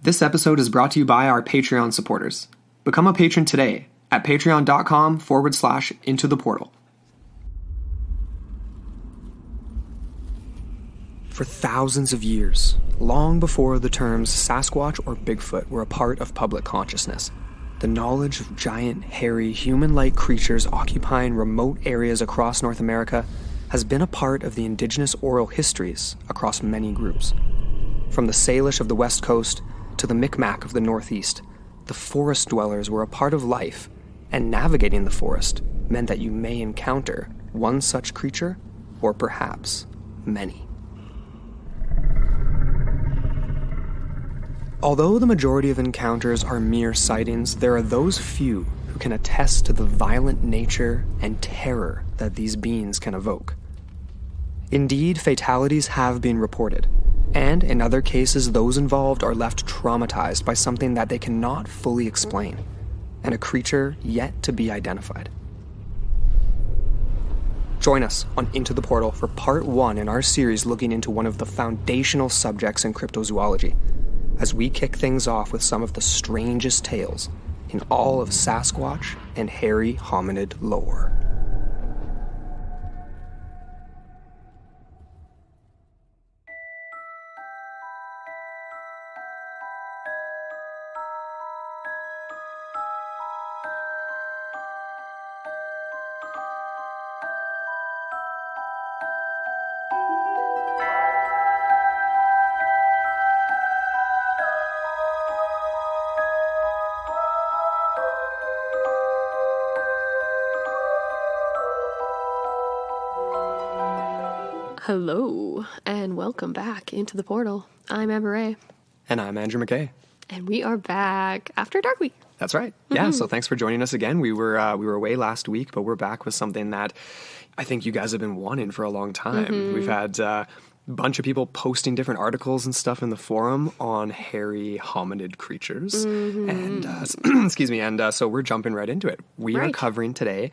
This episode is brought to you by our Patreon supporters. Become a patron today at patreon.com/intotheportal. For thousands of years, long before the terms Sasquatch or Bigfoot were a part of public consciousness, the knowledge of giant, hairy, human-like creatures occupying remote areas across North America has been a part of the Indigenous oral histories across many groups. From the Salish of the West Coast to the Micmac of the Northeast, the forest dwellers were a part of life, and navigating the forest meant that you may encounter one such creature, or perhaps many. Although the majority of encounters are mere sightings, there are those few who can attest to the violent nature and terror that these beings can evoke. Indeed, fatalities have been reported, and in other cases those involved are left traumatized by something that they cannot fully explain, and a creature yet to be identified. Join us on Into the Portal for part 1 in our series looking into one of the foundational subjects in cryptozoology, as we kick things off with some of the strangest tales in all of Sasquatch and hairy hominid lore. Hello, and welcome back into the portal. I'm Amber Ray. And I'm Andrew McKay. And we are back after Dark Week. That's right. Yeah, so thanks for joining us again. We were away last week, but we're back with something that I think you guys have been wanting for a long time. We've had a bunch of people posting different articles and stuff in the forum on hairy hominid creatures. And, so we're jumping right into it. We are covering today,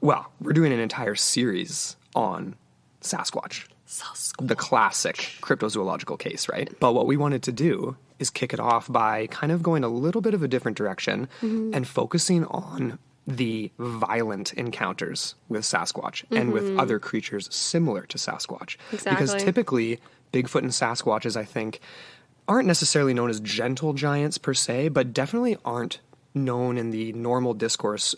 well, we're doing an entire series on Sasquatch. The classic cryptozoological case, right? But what we wanted to do is kick it off by kind of going a little bit of a different direction and focusing on the violent encounters with Sasquatch and with other creatures similar to Sasquatch. Exactly. Because typically, Bigfoot and Sasquatches, I think, aren't necessarily known as gentle giants per se, but definitely aren't known in the normal discourse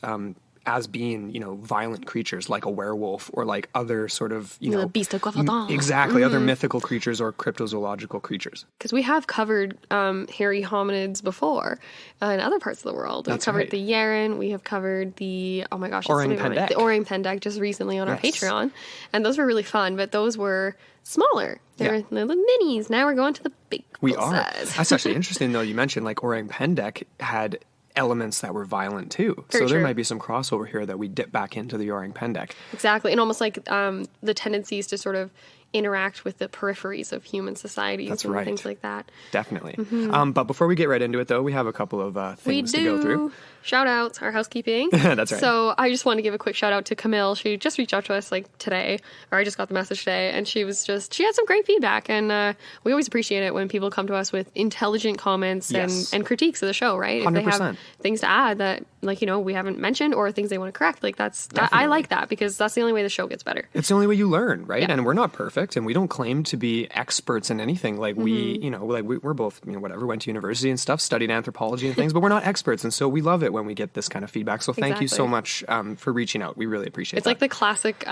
as being, violent creatures like a werewolf or like other sort of, the beast of Gavaldon. Exactly, other mythical creatures or cryptozoological creatures. Because we have covered hairy hominids before in other parts of the world. We've covered the Yeren. We have covered the, Orang Pendek. The Orang Pendek just recently on our Patreon. And those were really fun, but those were smaller. They're little minis. Now we're going to the big size. That's actually interesting, though. You mentioned like Orang Pendek had elements that were violent too. Very there true. might be some crossover here that we dip back into the Orang Pendek. Exactly. And almost like the tendencies to sort of interact with the peripheries of human societies and things like that. Definitely. But before we get right into it, though, we have a couple of things to go through. Shout outs, our housekeeping. That's right. So I just want to give a quick shout out to Camille. She just reached out to us like today, or I just got the message today, and she had some great feedback. And we always appreciate it when people come to us with intelligent comments and critiques of the show, right? 100%. If they have things to add that, we haven't mentioned or things they want to correct, I like that because that's the only way the show gets better. It's the only way you learn, right? Yeah. And we're not perfect, and we don't claim to be experts in anything. Like we're both, went to university and stuff, studied anthropology and things, but we're not experts. And so we love it when we get this kind of feedback. So thank you so much for reaching out. We really appreciate it. It's like the classic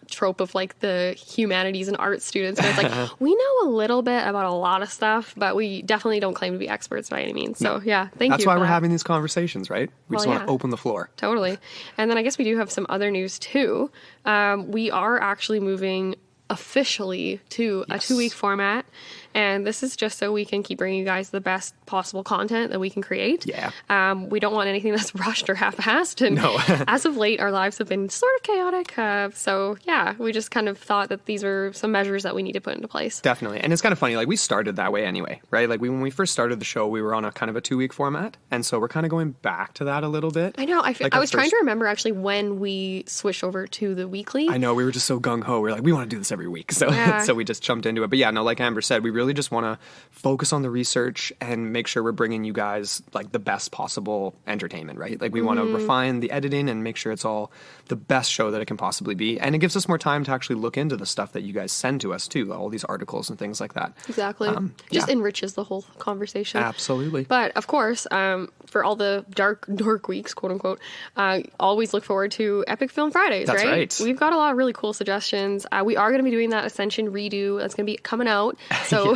trope of like the humanities and art students where it's like we know a little bit about a lot of stuff, but we definitely don't claim to be experts by any means. So thank you. That's why we're having these conversations, right? We just want to open the floor. Totally. And then I guess we do have some other news too. We are actually moving officially to a 2-week format. And this is just so we can keep bringing you guys the best possible content that we can create. Yeah. We don't want anything that's rushed or half-assed. And as of late, our lives have been sort of chaotic. So, yeah, we just kind of thought that these are some measures that we need to put into place. Definitely. And it's kind of funny. Like, we started that way anyway, right? Like, when we first started the show, we were on a kind of a 2-week format. And so we're kind of going back to that a little bit. I know. I was trying to remember, actually, when we switched over to the weekly. I know. We were just so gung-ho. We were like, we want to do this every week. So, so we just jumped into it. But, yeah, no, like Amber said, we really just want to focus on the research and make sure we're bringing you guys like the best possible entertainment, right? Like we want to refine the editing and make sure it's all the best show that it can possibly be. And it gives us more time to actually look into the stuff that you guys send to us too, all these articles and things like that. Exactly. Just enriches the whole conversation. Absolutely. But of course, for all the dark weeks, quote unquote, always look forward to Epic Film Fridays, That's right. We've got a lot of really cool suggestions. We are going to be doing that Ascension redo. That's going to be coming out. So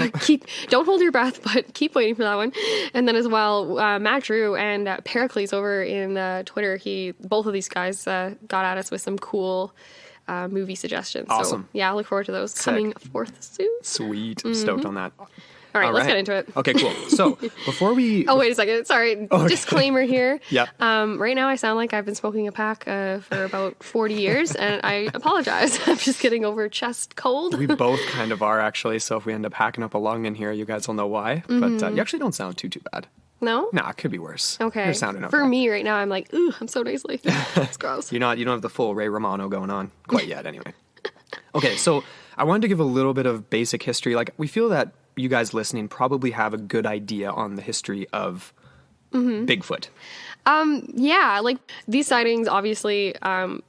don't hold your breath, but keep waiting for that one. And then as well, Matt Drew and Pericles over in Twitter, both of these guys got at us with some cool movie suggestions. Awesome. So yeah, I look forward to those coming forth soon. Sweet. Stoked on that. All right, let's get into it. Okay, cool. So before we... Oh, wait a second. Sorry. Okay. Disclaimer here. Yep. Right now I sound like I've been smoking a pack for about 40 years, and I apologize. I'm just getting over chest cold. We both kind of are, actually. So if we end up hacking up a lung in here, you guys will know why. But you actually don't sound too bad. No? Nah, it could be worse. Okay. You're sounding okay. For me right now, I'm like, ooh, I'm so nasally. It's gross. You don't have the full Ray Romano going on quite yet, anyway. Okay, so I wanted to give a little bit of basic history. Like, we feel that you guys listening probably have a good idea on the history of Bigfoot. Yeah, like these sightings obviously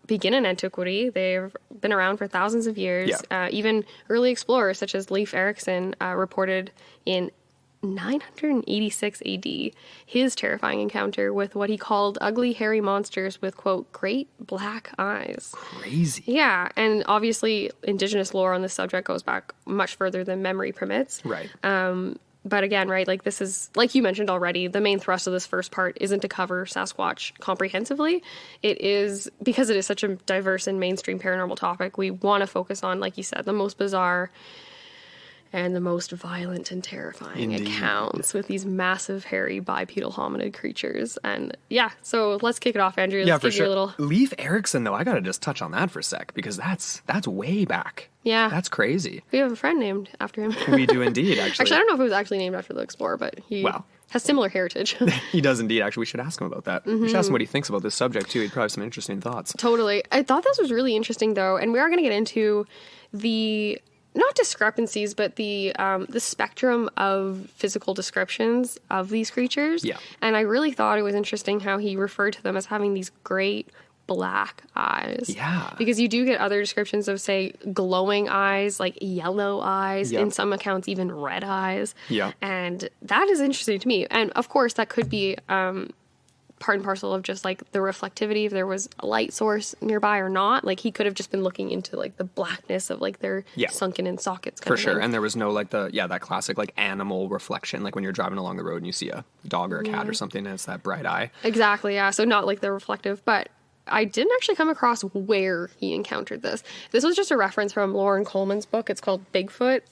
begin in antiquity. They've been around for thousands of years. Yeah. Even early explorers such as Leif Erikson reported in 986 AD his terrifying encounter with what he called ugly hairy monsters with, quote, great black eyes. Crazy. Yeah, and obviously Indigenous lore on this subject goes back much further than memory permits. Right. But again, right, like this is, like you mentioned already, the main thrust of this first part isn't to cover Sasquatch comprehensively. It is, because it is such a diverse and mainstream paranormal topic, we want to focus on, like you said, the most bizarre and the most violent and terrifying accounts with these massive, hairy, bipedal hominid creatures. And yeah, so let's kick it off, Andrew. Let's for sure. You a little... Leif Erikson, though, I gotta just touch on that for a sec, because that's way back. Yeah. That's crazy. We have a friend named after him. We do indeed, actually. Actually, I don't know if it was actually named after the explorer, but he has similar heritage. He does indeed. Actually, we should ask him about that. We should ask him what he thinks about this subject, too. He'd probably have some interesting thoughts. Totally. I thought this was really interesting, though, and we are going to get into the... not discrepancies, but the spectrum of physical descriptions of these creatures. Yeah. And I really thought it was interesting how he referred to them as having these great black eyes. Yeah. Because you do get other descriptions of, say, glowing eyes, like yellow eyes, in some accounts even red eyes. Yeah. And that is interesting to me. And of course, that could be part and parcel of just like the reflectivity, if there was a light source nearby or not. Like he could have just been looking into like the blackness of like their sunken in sockets kind for of sure thing. And there was no like that classic like animal reflection, like when you're driving along the road and you see a dog or a cat or something and it's that bright eye. Exactly. Yeah, so not like the reflective, but I didn't actually come across where he encountered this. This was just a reference from Lauren Coleman's book. It's called Bigfoot,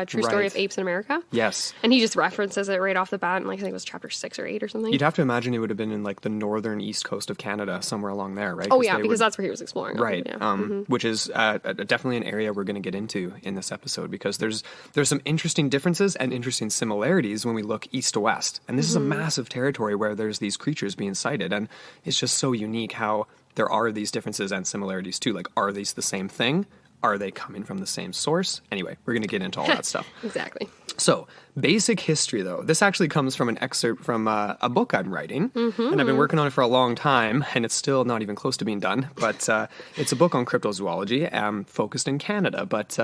True Story of Apes in America. Yes. And he just references it right off the bat, and like I think it was chapter 6 or 8 or something. You'd have to imagine it would have been in like the northern east coast of Canada, somewhere along there, right? Oh yeah, because that's where he was exploring. Right. Yeah. Which is definitely an area we're going to get into in this episode, because there's some interesting differences and interesting similarities when we look east to west. And this is a massive territory where there's these creatures being sighted, and it's just so unique how there are these differences and similarities too. Like, are these the same thing? Are they coming from the same source? Anyway, we're going to get into all that stuff. Exactly. So, basic history, though. This actually comes from an excerpt from a book I'm writing. And I've been working on it for a long time, and it's still not even close to being done. But it's a book on cryptozoology, focused in Canada. But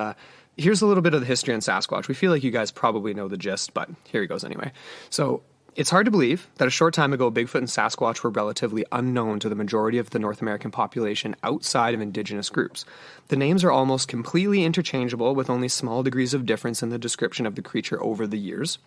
here's a little bit of the history on Sasquatch. We feel like you guys probably know the gist, but here he goes anyway. So, it's hard to believe that a short time ago, Bigfoot and Sasquatch were relatively unknown to the majority of the North American population outside of Indigenous groups. The names are almost completely interchangeable, with only small degrees of difference in the description of the creature over the years.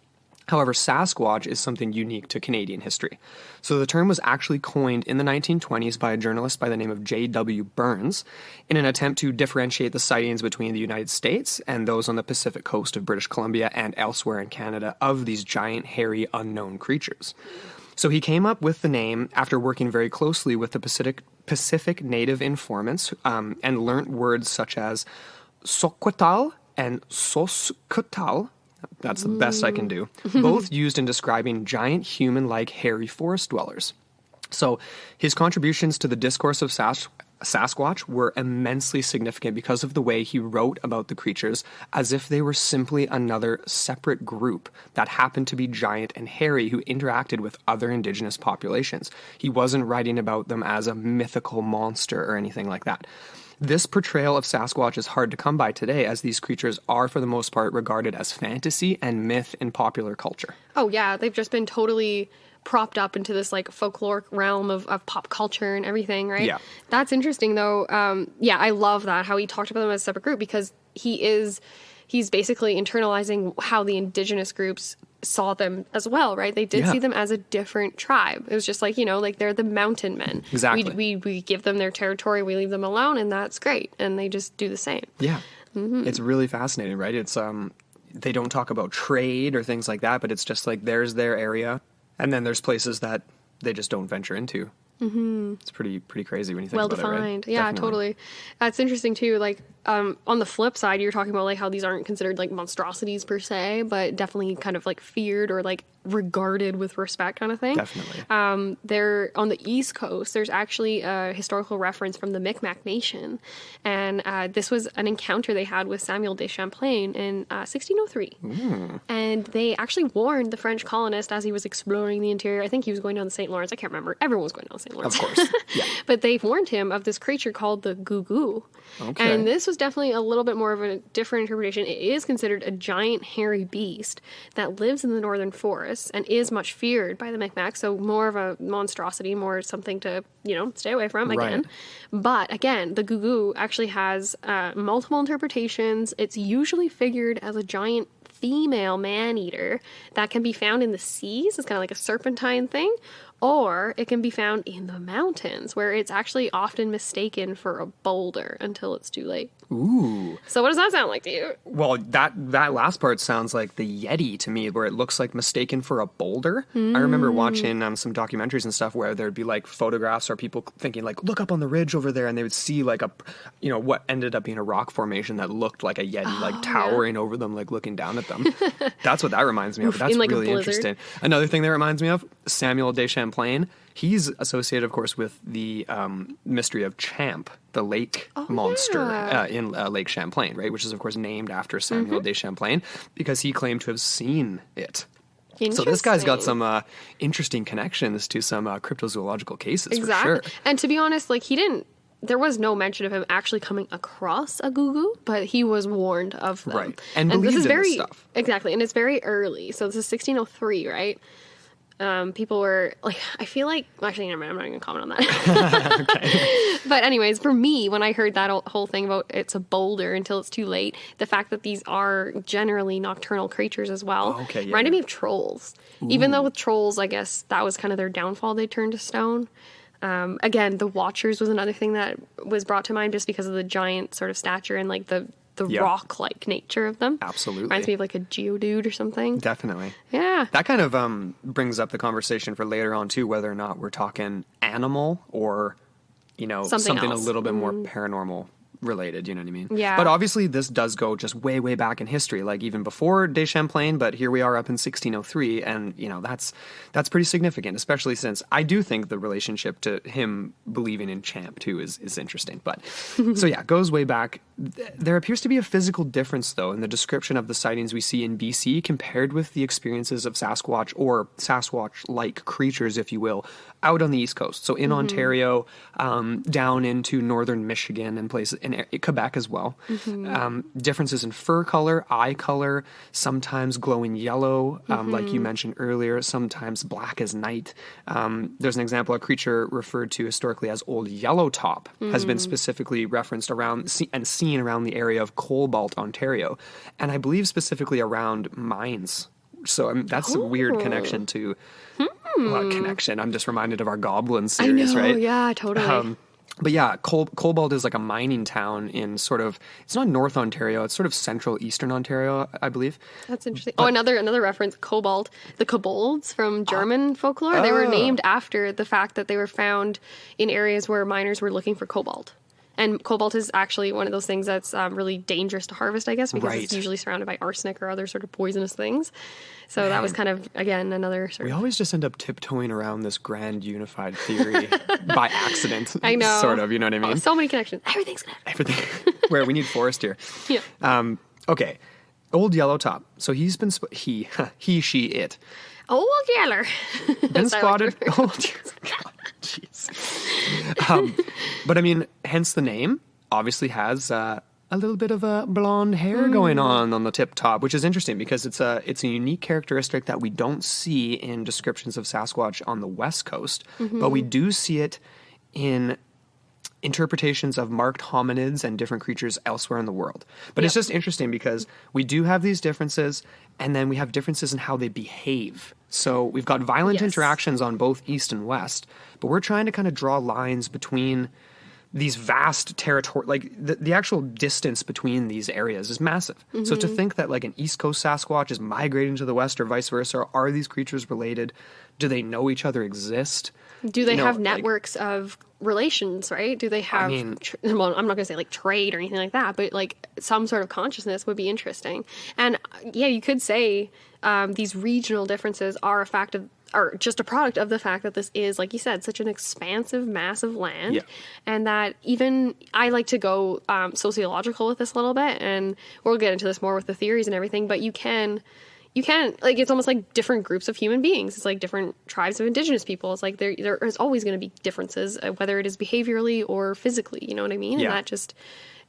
However, Sasquatch is something unique to Canadian history. So the term was actually coined in the 1920s by a journalist by the name of J.W. Burns in an attempt to differentiate the sightings between the United States and those on the Pacific coast of British Columbia and elsewhere in Canada of these giant, hairy, unknown creatures. So he came up with the name after working very closely with the Pacific native informants and learnt words such as Soquatal and Sosquatal. That's the best I can do. Both used in describing giant human-like hairy forest dwellers. So his contributions to the discourse of Sasquatch were immensely significant because of the way he wrote about the creatures as if they were simply another separate group that happened to be giant and hairy who interacted with other indigenous populations. He wasn't writing about them as a mythical monster or anything like that. This portrayal of Sasquatch is hard to come by today, as these creatures are, for the most part, regarded as fantasy and myth in popular culture. Oh, yeah. They've just been totally propped up into this like folkloric realm of pop culture and everything, right? Yeah. That's interesting, though. Yeah, I love that, how he talked about them as a separate group, because he's basically internalizing how the indigenous groups saw them as well, right? They did see them as a different tribe. It was just like, like they're the mountain men. Exactly. We give them their territory, we leave them alone, and that's great. And they just do the same. Yeah. It's really fascinating, right? It's they don't talk about trade or things like that, but it's just like there's their area, and then there's places that they just don't venture into. It's pretty crazy when you think about it, right? Well-defined. Yeah, totally. That's interesting too. Like, on the flip side, you're talking about like how these aren't considered like monstrosities per se, but definitely kind of like feared or like regarded with respect kind of thing. Definitely. They're on the East Coast. There's actually a historical reference from the Micmac Nation, and this was an encounter they had with Samuel de Champlain in 1603. And they actually warned the French colonist as he was exploring the interior. I think he was going down the St. Lawrence. I can't remember. Everyone was going down the St. Lawrence. Of course. Yeah. But they warned him of this creature called the Gugu. Okay. And this was definitely a little bit more of a different interpretation. It is considered a giant hairy beast that lives in the northern forests and is much feared by the Micmacs. So more of a monstrosity, more something to, stay away from again. Right. But again, the Gugu actually has multiple interpretations. It's usually figured as a giant female man-eater that can be found in the seas. It's kind of like a serpentine thing. Or it can be found in the mountains, where it's actually often mistaken for a boulder until it's too late. Ooh. So what does that sound like to you? Well, that last part sounds like the Yeti to me, where it looks like mistaken for a boulder. I remember watching some documentaries and stuff where there'd be like photographs or people thinking like, look up on the ridge over there, and they would see like what ended up being a rock formation that looked like a Yeti, like towering over them, like looking down at them. That's what that reminds me of. That's like really interesting. Another thing that reminds me of Samuel de Champlain. He's associated, of course, with the mystery of Champ, the lake monster in Lake Champlain, right? Which is, of course, named after Samuel de Champlain because he claimed to have seen it. So this guy's got some interesting connections to some cryptozoological cases, for sure. And to be honest, like there was no mention of him actually coming across a Gugu, but he was warned of them. Right. And believed this is in this stuff. Exactly. And it's very early. So this is 1603, right? People were like, I feel like, actually, never mind, I'm not going to comment on that. Okay. But anyways, for me, when I heard that whole thing about it's a boulder until it's too late, the fact that these are generally nocturnal creatures as well, reminded me of trolls. Ooh. Even though with trolls, I guess that was kind of their downfall, they turned to stone. Again, the Watchers was another thing that was brought to mind just because of the giant sort of stature and like the rock-like nature of them. Absolutely. Reminds me of like a Geodude or something. Definitely. Yeah. That kind of brings up the conversation for later on too, whether or not we're talking animal or, something a little bit more paranormal related, you know what I mean? Yeah. But obviously this does go just way, way back in history, like even before de Champlain, but here we are up in 1603, and that's pretty significant, especially since I do think the relationship to him believing in Champ too is interesting. But so yeah, goes way back. There appears to be a physical difference though in the description of the sightings we see in BC compared with the experiences of Sasquatch or Sasquatch-like creatures, if you will, out on the East Coast. So in Ontario, down into northern Michigan and places in Quebec as well. Differences in fur color, eye color, sometimes glowing yellow, like you mentioned earlier, sometimes black as night. There's an example, a creature referred to historically as Old Yellowtop has been specifically referenced around and seen around the area of Cobalt, Ontario, and I believe specifically around mines. So that's a weird connection to connection. I'm just reminded of our Goblin series, right? Yeah, totally. But yeah, Cobalt is like a mining town in it's not North Ontario, it's sort of central eastern Ontario, I believe. That's interesting. But, another reference, Cobalt. The kobolds from German folklore, they were named after the fact that they were found in areas where miners were looking for cobalt. And cobalt is actually one of those things that's really dangerous to harvest, I guess, because it's Right. usually surrounded by arsenic or other sort of poisonous things. So that was kind of, again, another sort We of... always just end up tiptoeing around this grand unified theory by accident. I know. Sort of, you know what I mean? Oh, so many connections. Everything's connected. Everything. Where we need forest here. Yeah. Okay. Old yellow top. So he's been, he, she, it. Old Yeller. Been As I like to spotted. refer to Oh, dear God. Jeez. But I mean, hence the name obviously has a little bit of a blonde hair going on the tip top, which is interesting because it's a unique characteristic that we don't see in descriptions of Sasquatch on the West Coast, but we do see it in interpretations of marked hominids and different creatures elsewhere in the world. But it's just interesting because we do have these differences, and then we have differences in how they behave. So we've got violent Yes. interactions on both East and West, but we're trying to kind of draw lines between these vast territory, like the actual distance between these areas is massive. So to think that like an East Coast Sasquatch is migrating to the West or vice versa, are these creatures related? Do they know each other exist? Do they You know, have like- networks of relations, right? Do they have, mean- well, I'm not going to say like trade or anything like that, but like some sort of consciousness would be interesting. And yeah, you could say these regional differences are a fact of, or just a product of the fact that this is, like you said, such an expansive, massive land. Yeah. And that even, I like to go sociological with this a little bit, and we'll get into this more with the theories and everything, but you can, like, it's almost like different groups of human beings. It's like different tribes of indigenous people. It's like there is always going to be differences, whether it is behaviorally or physically, you know what I mean? Yeah. And that just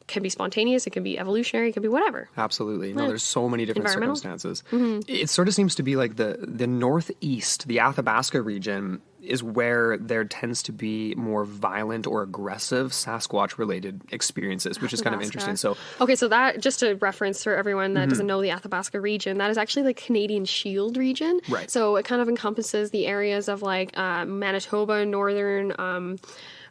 can be spontaneous, it can be evolutionary, it can be whatever. Absolutely. No, there's so many different Environmental. circumstances. It sort of seems to be like the Northeast, the Athabasca region, is where there tends to be more violent or aggressive Sasquatch-related experiences, which is kind of Athabasca. interesting. So Okay, so that, just to reference for everyone that doesn't know the Athabasca region, that is actually the Canadian Shield region. Right. So it kind of encompasses the areas of like Manitoba, northern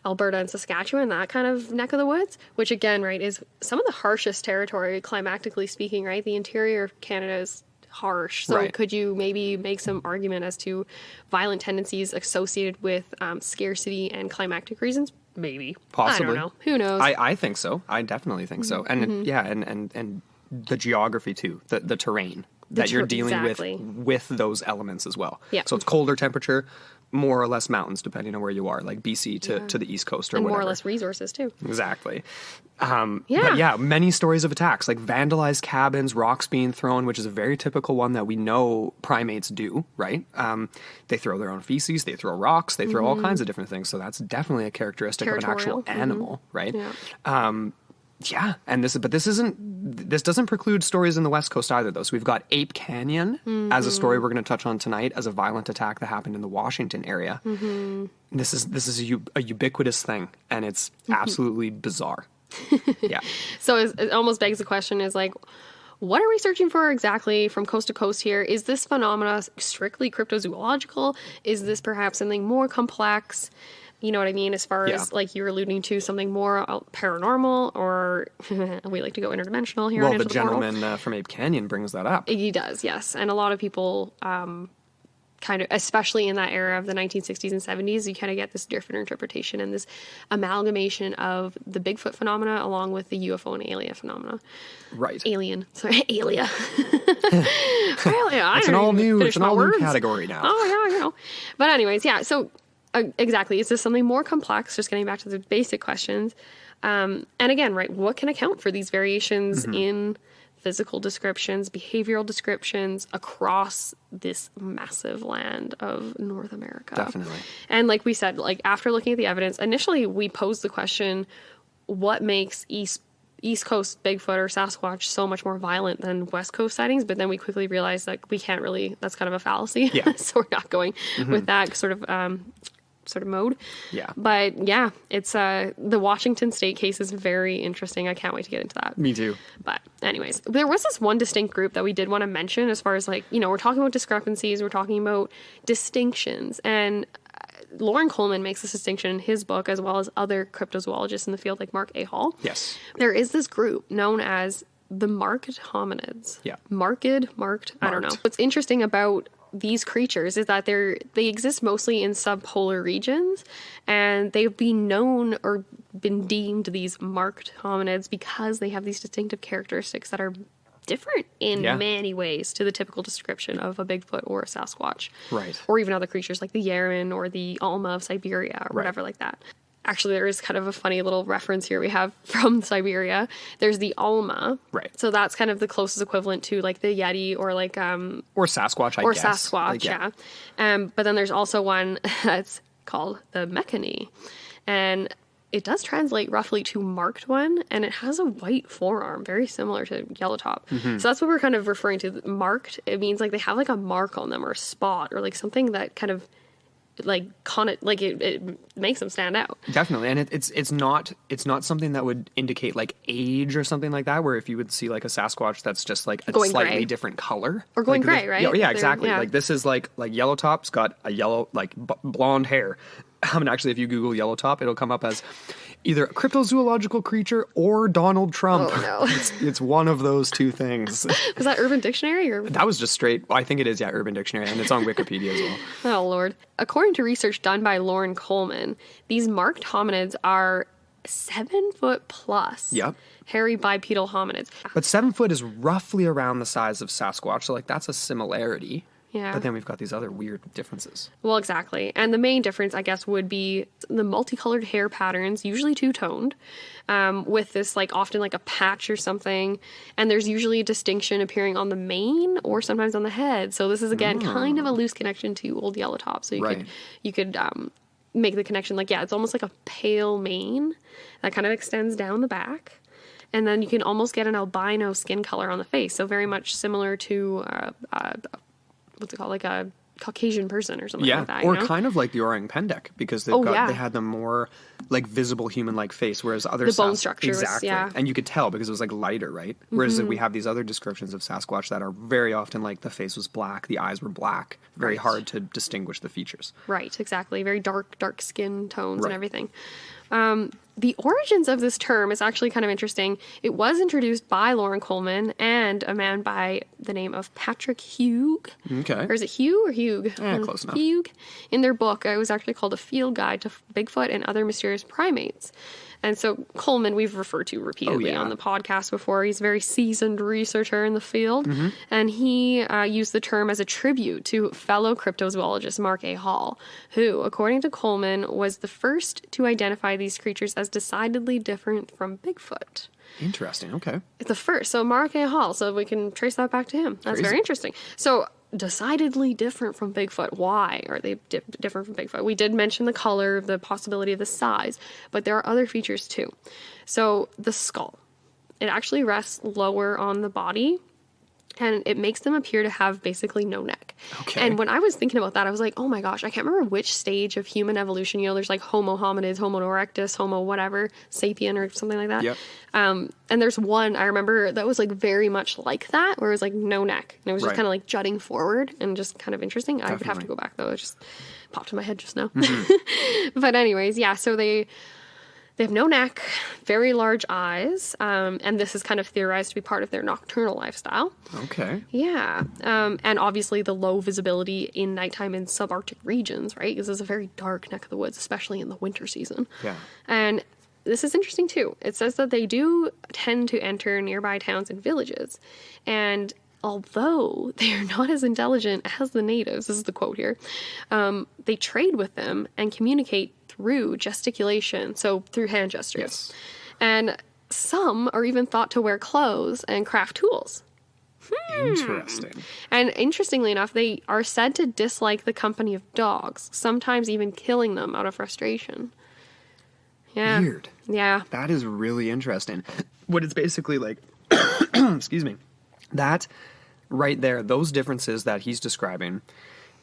Alberta and Saskatchewan, that kind of neck of the woods, which again, right, is some of the harshest territory, climatically speaking, right? The interior of Canada is harsh. So Right. could you maybe make some argument as to violent tendencies associated with scarcity and climactic reasons? Maybe. Possibly. I don't know. Who knows? I think so. I definitely think so. And yeah, and the geography too, the terrain that you're dealing exactly. with those elements as well. Yeah. So it's colder temperature, more or less mountains, depending on where you are, like BC to the East Coast or and whatever. more or less resources too. Exactly. Yeah. But yeah, many stories of attacks, like vandalized cabins, rocks being thrown, which is a very typical one that we know primates do, right? They throw their own feces, they throw rocks, they throw all kinds of different things. So that's definitely a characteristic of an actual Territorial. animal, right? Yeah. Yeah, and this doesn't preclude stories in the West Coast either, though. So we've got Ape Canyon as a story we're going to touch on tonight, as a violent attack that happened in the Washington area. This is a ubiquitous thing, and it's absolutely bizarre. Yeah, So it almost begs the question is like, what are we searching for exactly from coast to coast here? Is this phenomena strictly cryptozoological? Is this perhaps something more complex? You know what I mean? As far as like you're alluding to something more paranormal, or we like to go interdimensional here. well, in the Into Portal. gentleman from Ape Canyon brings that up. He does, yes. And a lot of people kind of, especially in that era of the 1960s and 70s, you kind of get this different interpretation and this amalgamation of the Bigfoot phenomena along with the UFO and alien phenomena. Right. Alien. Sorry, alia. Alia. It's an all new category now. Oh, yeah, I know. But anyways, yeah, so exactly. Is this something more complex? Just getting back to the basic questions. And again, right, what can account for these variations in physical descriptions, behavioral descriptions across this massive land of North America? Definitely. And like we said, like after looking at the evidence, initially we posed the question, what makes East Coast Bigfoot or Sasquatch so much more violent than West Coast sightings? But then we quickly realized that we can't really, that's kind of a fallacy. Yeah. So we're not going with that sort of mode. Yeah. But yeah, it's the Washington State case is very interesting. I can't wait to get into that. Me too. But anyways, there was this one distinct group that we did want to mention as far as like, you know, we're talking about discrepancies, we're talking about distinctions, and Lauren Coleman makes this distinction in his book, as well as other cryptozoologists in the field like Mark A. Hall. Yes. There is this group known as the marked hominids. Yeah. Marked, I don't know. What's interesting about these creatures is that they exist mostly in subpolar regions, and they've been known or been deemed these marked hominids because they have these distinctive characteristics that are different in many ways to the typical description of a Bigfoot or a Sasquatch. Right. Or even other creatures like the Yeren or the Alma of Siberia or whatever like that. Actually, there is kind of a funny little reference here we have from Siberia. There's the Alma. Right. So that's kind of the closest equivalent to like the Yeti or like... or Sasquatch, I guess. Or Sasquatch, yeah. But then there's also one that's called the Mechani. And it does translate roughly to marked one, and it has a white forearm, very similar to yellowtop. So that's what we're kind of referring to. Marked, it means like they have like a mark on them or a spot or like something that kind of like it makes them stand out. Definitely. And it's not something that would indicate like age or something like that, where if you would see like a Sasquatch that's just like a going slightly gray. different color. Or going like, gray, right? Yeah, exactly. Like this is like yellowtop's got a yellow, like blonde hair. I mean, actually, if you Google yellowtop, it'll come up as either a cryptozoological creature or Donald Trump. Oh, no. It's one of those two things. Was that Urban Dictionary? Or? That was just straight. I think it is, yeah, Urban Dictionary, and it's on Wikipedia as well. Oh, Lord. According to research done by Lauren Coleman, these marked hominids are 7 foot plus. Yep. Hairy bipedal hominids. But 7 foot is roughly around the size of Sasquatch, so like that's a similarity. Yeah. But then we've got these other weird differences. Well, exactly. And the main difference, I guess, would be the multicolored hair patterns, usually two-toned, with this, like, often like a patch or something. And there's usually a distinction appearing on the mane or sometimes on the head. So this is, again, kind of a loose connection to old yellowtop. So you could make the connection, like, yeah, it's almost like a pale mane that kind of extends down the back. And then you can almost get an albino skin color on the face. So very much similar to... what's it called, like a Caucasian person or something like that. Or kind of like the orang pendek, because they had the more like visible human-like face, whereas other the bone structures, and you could tell because it was like lighter, right? Whereas we have these other descriptions of Sasquatch that are very often like the face was black, the eyes were black, very hard to distinguish the features. Right, exactly. Very dark skin tones and everything. The origins of this term is actually kind of interesting. It was introduced by Lauren Coleman and a man by the name of Patrick Hugh. Okay. Or is it Hugh or Hugh? Close enough. Hugh. In their book, it was actually called A Field Guide to Bigfoot and Other Mysterious Primates. And so Coleman, we've referred to repeatedly on the podcast before. He's a very seasoned researcher in the field. And he used the term as a tribute to fellow cryptozoologist Mark A. Hall, who, according to Coleman, was the first to identify these creatures as decidedly different from Bigfoot. Interesting. Okay. The first. So Mark A. Hall. So we can trace that back to him. That's very interesting. So decidedly different from Bigfoot. Why are they different from Bigfoot? We did mention the color, the possibility of the size, but there are other features too. So the skull, it actually rests lower on the body, and it makes them appear to have basically no neck. Okay. And when I was thinking about that, I was like, oh my gosh, I can't remember which stage of human evolution. You know, there's like Homo hominids, Homo erectus, Homo whatever, sapien or something like that. Yep. And there's one I remember that was like very much like that, where it was like no neck. And it was just kind of like jutting forward and just kind of interesting. Definitely. I would have to go back though. It just popped in my head just now. But anyways, yeah, so they have no neck, very large eyes, and this is kind of theorized to be part of their nocturnal lifestyle. Okay. Yeah. And obviously the low visibility in nighttime in subarctic regions, right? Because it's a very dark neck of the woods, especially in the winter season. Yeah. And this is interesting too. It says that they do tend to enter nearby towns and villages. And although they are not as intelligent as the natives, this is the quote here, they trade with them and communicate through gesticulation, so through hand gestures. Yes. And some are even thought to wear clothes and craft tools. Interesting. And interestingly enough, they are said to dislike the company of dogs, sometimes even killing them out of frustration. Yeah. Weird. Yeah. That is really interesting. What it's basically like, excuse me, that right there, those differences that he's describing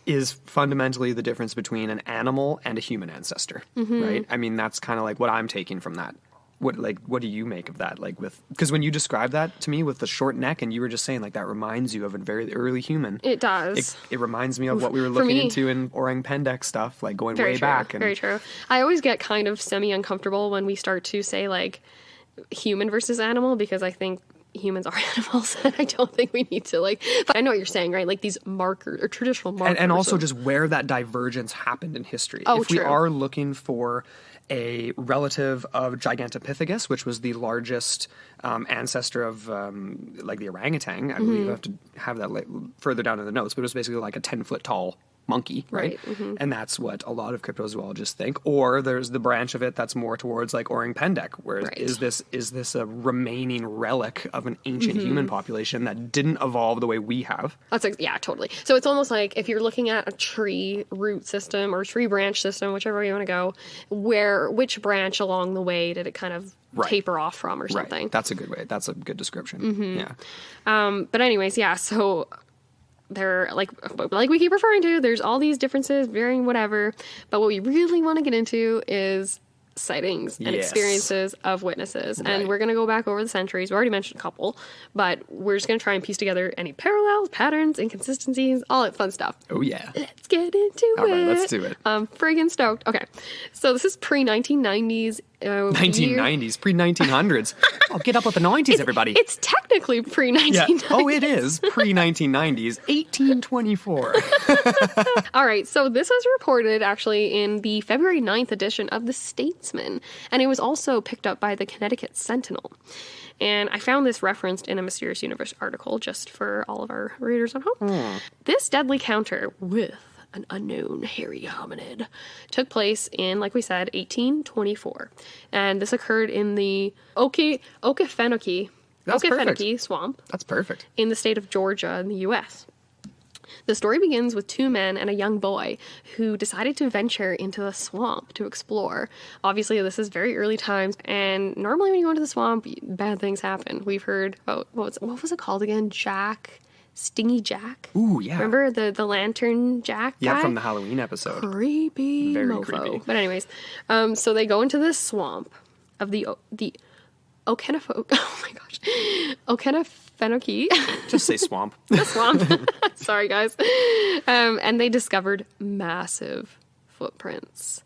is fundamentally the difference between an animal and a human ancestor, right? I mean, that's kind of like what I'm taking from that. What do you make of that? Like because when you describe that to me with the short neck, and you were just saying like that reminds you of a very early human. It does. It reminds me of what we were looking into in orang pendek stuff, like going way back. And very true. I always get kind of semi-uncomfortable when we start to say like human versus animal, because I think humans are animals, and I don't think we need to but I know what you're saying, right? Like these markers or traditional markers. And also just where that divergence happened in history. Oh, if we true. are looking for a relative of Gigantopithecus, which was the largest ancestor of the orangutan, I believe I have to have that further down in the notes, but it was basically like a 10-foot tall monkey, right? And that's what a lot of cryptozoologists think. Or there's the branch of it that's more towards like Orang Pendek, where is this a remaining relic of an ancient human population that didn't evolve the way we have? Yeah, totally. So it's almost like if you're looking at a tree root system or tree branch system, whichever way you want to go, which branch along the way did it kind of taper off from or something? Right. That's a good way. That's a good description. Yeah. But anyways, yeah, so they're like we keep referring to, there's all these differences, varying whatever, but what we really want to get into is sightings and experiences of witnesses. And we're going to go back over the centuries. We already mentioned a couple, but we're just going to try and piece together any parallels, patterns, inconsistencies, all that fun stuff. Oh, yeah. Let's get into it. All right, let's do it. I'm friggin' stoked. Okay, so this is pre-1990s. 1990s, pre-1900s. Oh, get up with the 90s, everybody. It's technically pre-1990s. Yeah. Oh, it is pre-1990s, 1824. All right, so this was reported actually in the February 9th edition of The Statesman, and it was also picked up by the Connecticut Sentinel. And I found this referenced in a Mysterious Universe article just for all of our readers at home. This deadly encounter with an unknown hairy hominid took place in, like we said, 1824. And this occurred in the Okefenokee Swamp. That's perfect. In the state of Georgia in the U.S. The story begins with two men and a young boy who decided to venture into the swamp to explore. Obviously, this is very early times, and normally when you go into the swamp, bad things happen. We've heard about, what was it called again? Stingy Jack. Ooh, yeah. Remember the lantern Jack guy? Yeah, from the Halloween episode. Creepy Very mofo. creepy. But anyways, so they go into this swamp of the Okefenokee. Just say swamp. The swamp. Sorry, guys. And they discovered massive footprints.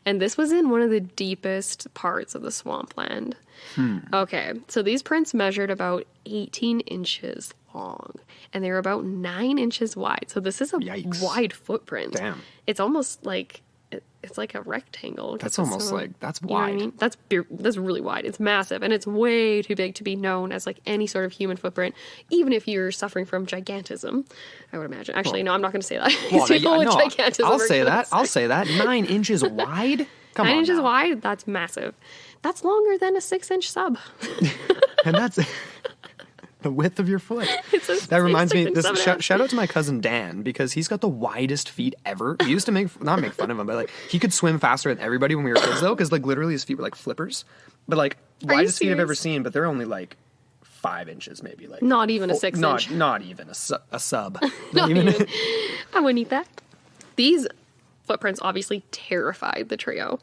And this was in one of the deepest parts of the swampland. Okay, so these prints measured about 18 inches long, and they were about 9 inches wide. So this is a wide footprint. Damn. It's almost like, it's like a rectangle. That's almost like, that's wide. You know what I mean? That's really wide. It's massive, and it's way too big to be known as like any sort of human footprint, even if you're suffering from gigantism, I would imagine. Actually, no, I'm not going to say that. I'll say that. 9 inches wide? Come on. 9 inches now. wide? That's massive. That's longer than a 6-inch sub. And that's the width of your foot. That reminds me, shout out to my cousin Dan, because he's got the widest feet ever. We used to not make fun of him, but like he could swim faster than everybody when we were kids though, because like literally his feet were like flippers. But like widest feet I've ever seen, but they're only like 5 inches maybe. Like not even a 6-inch. Not even a sub. Not even. I wouldn't eat that. These footprints obviously terrified the trio,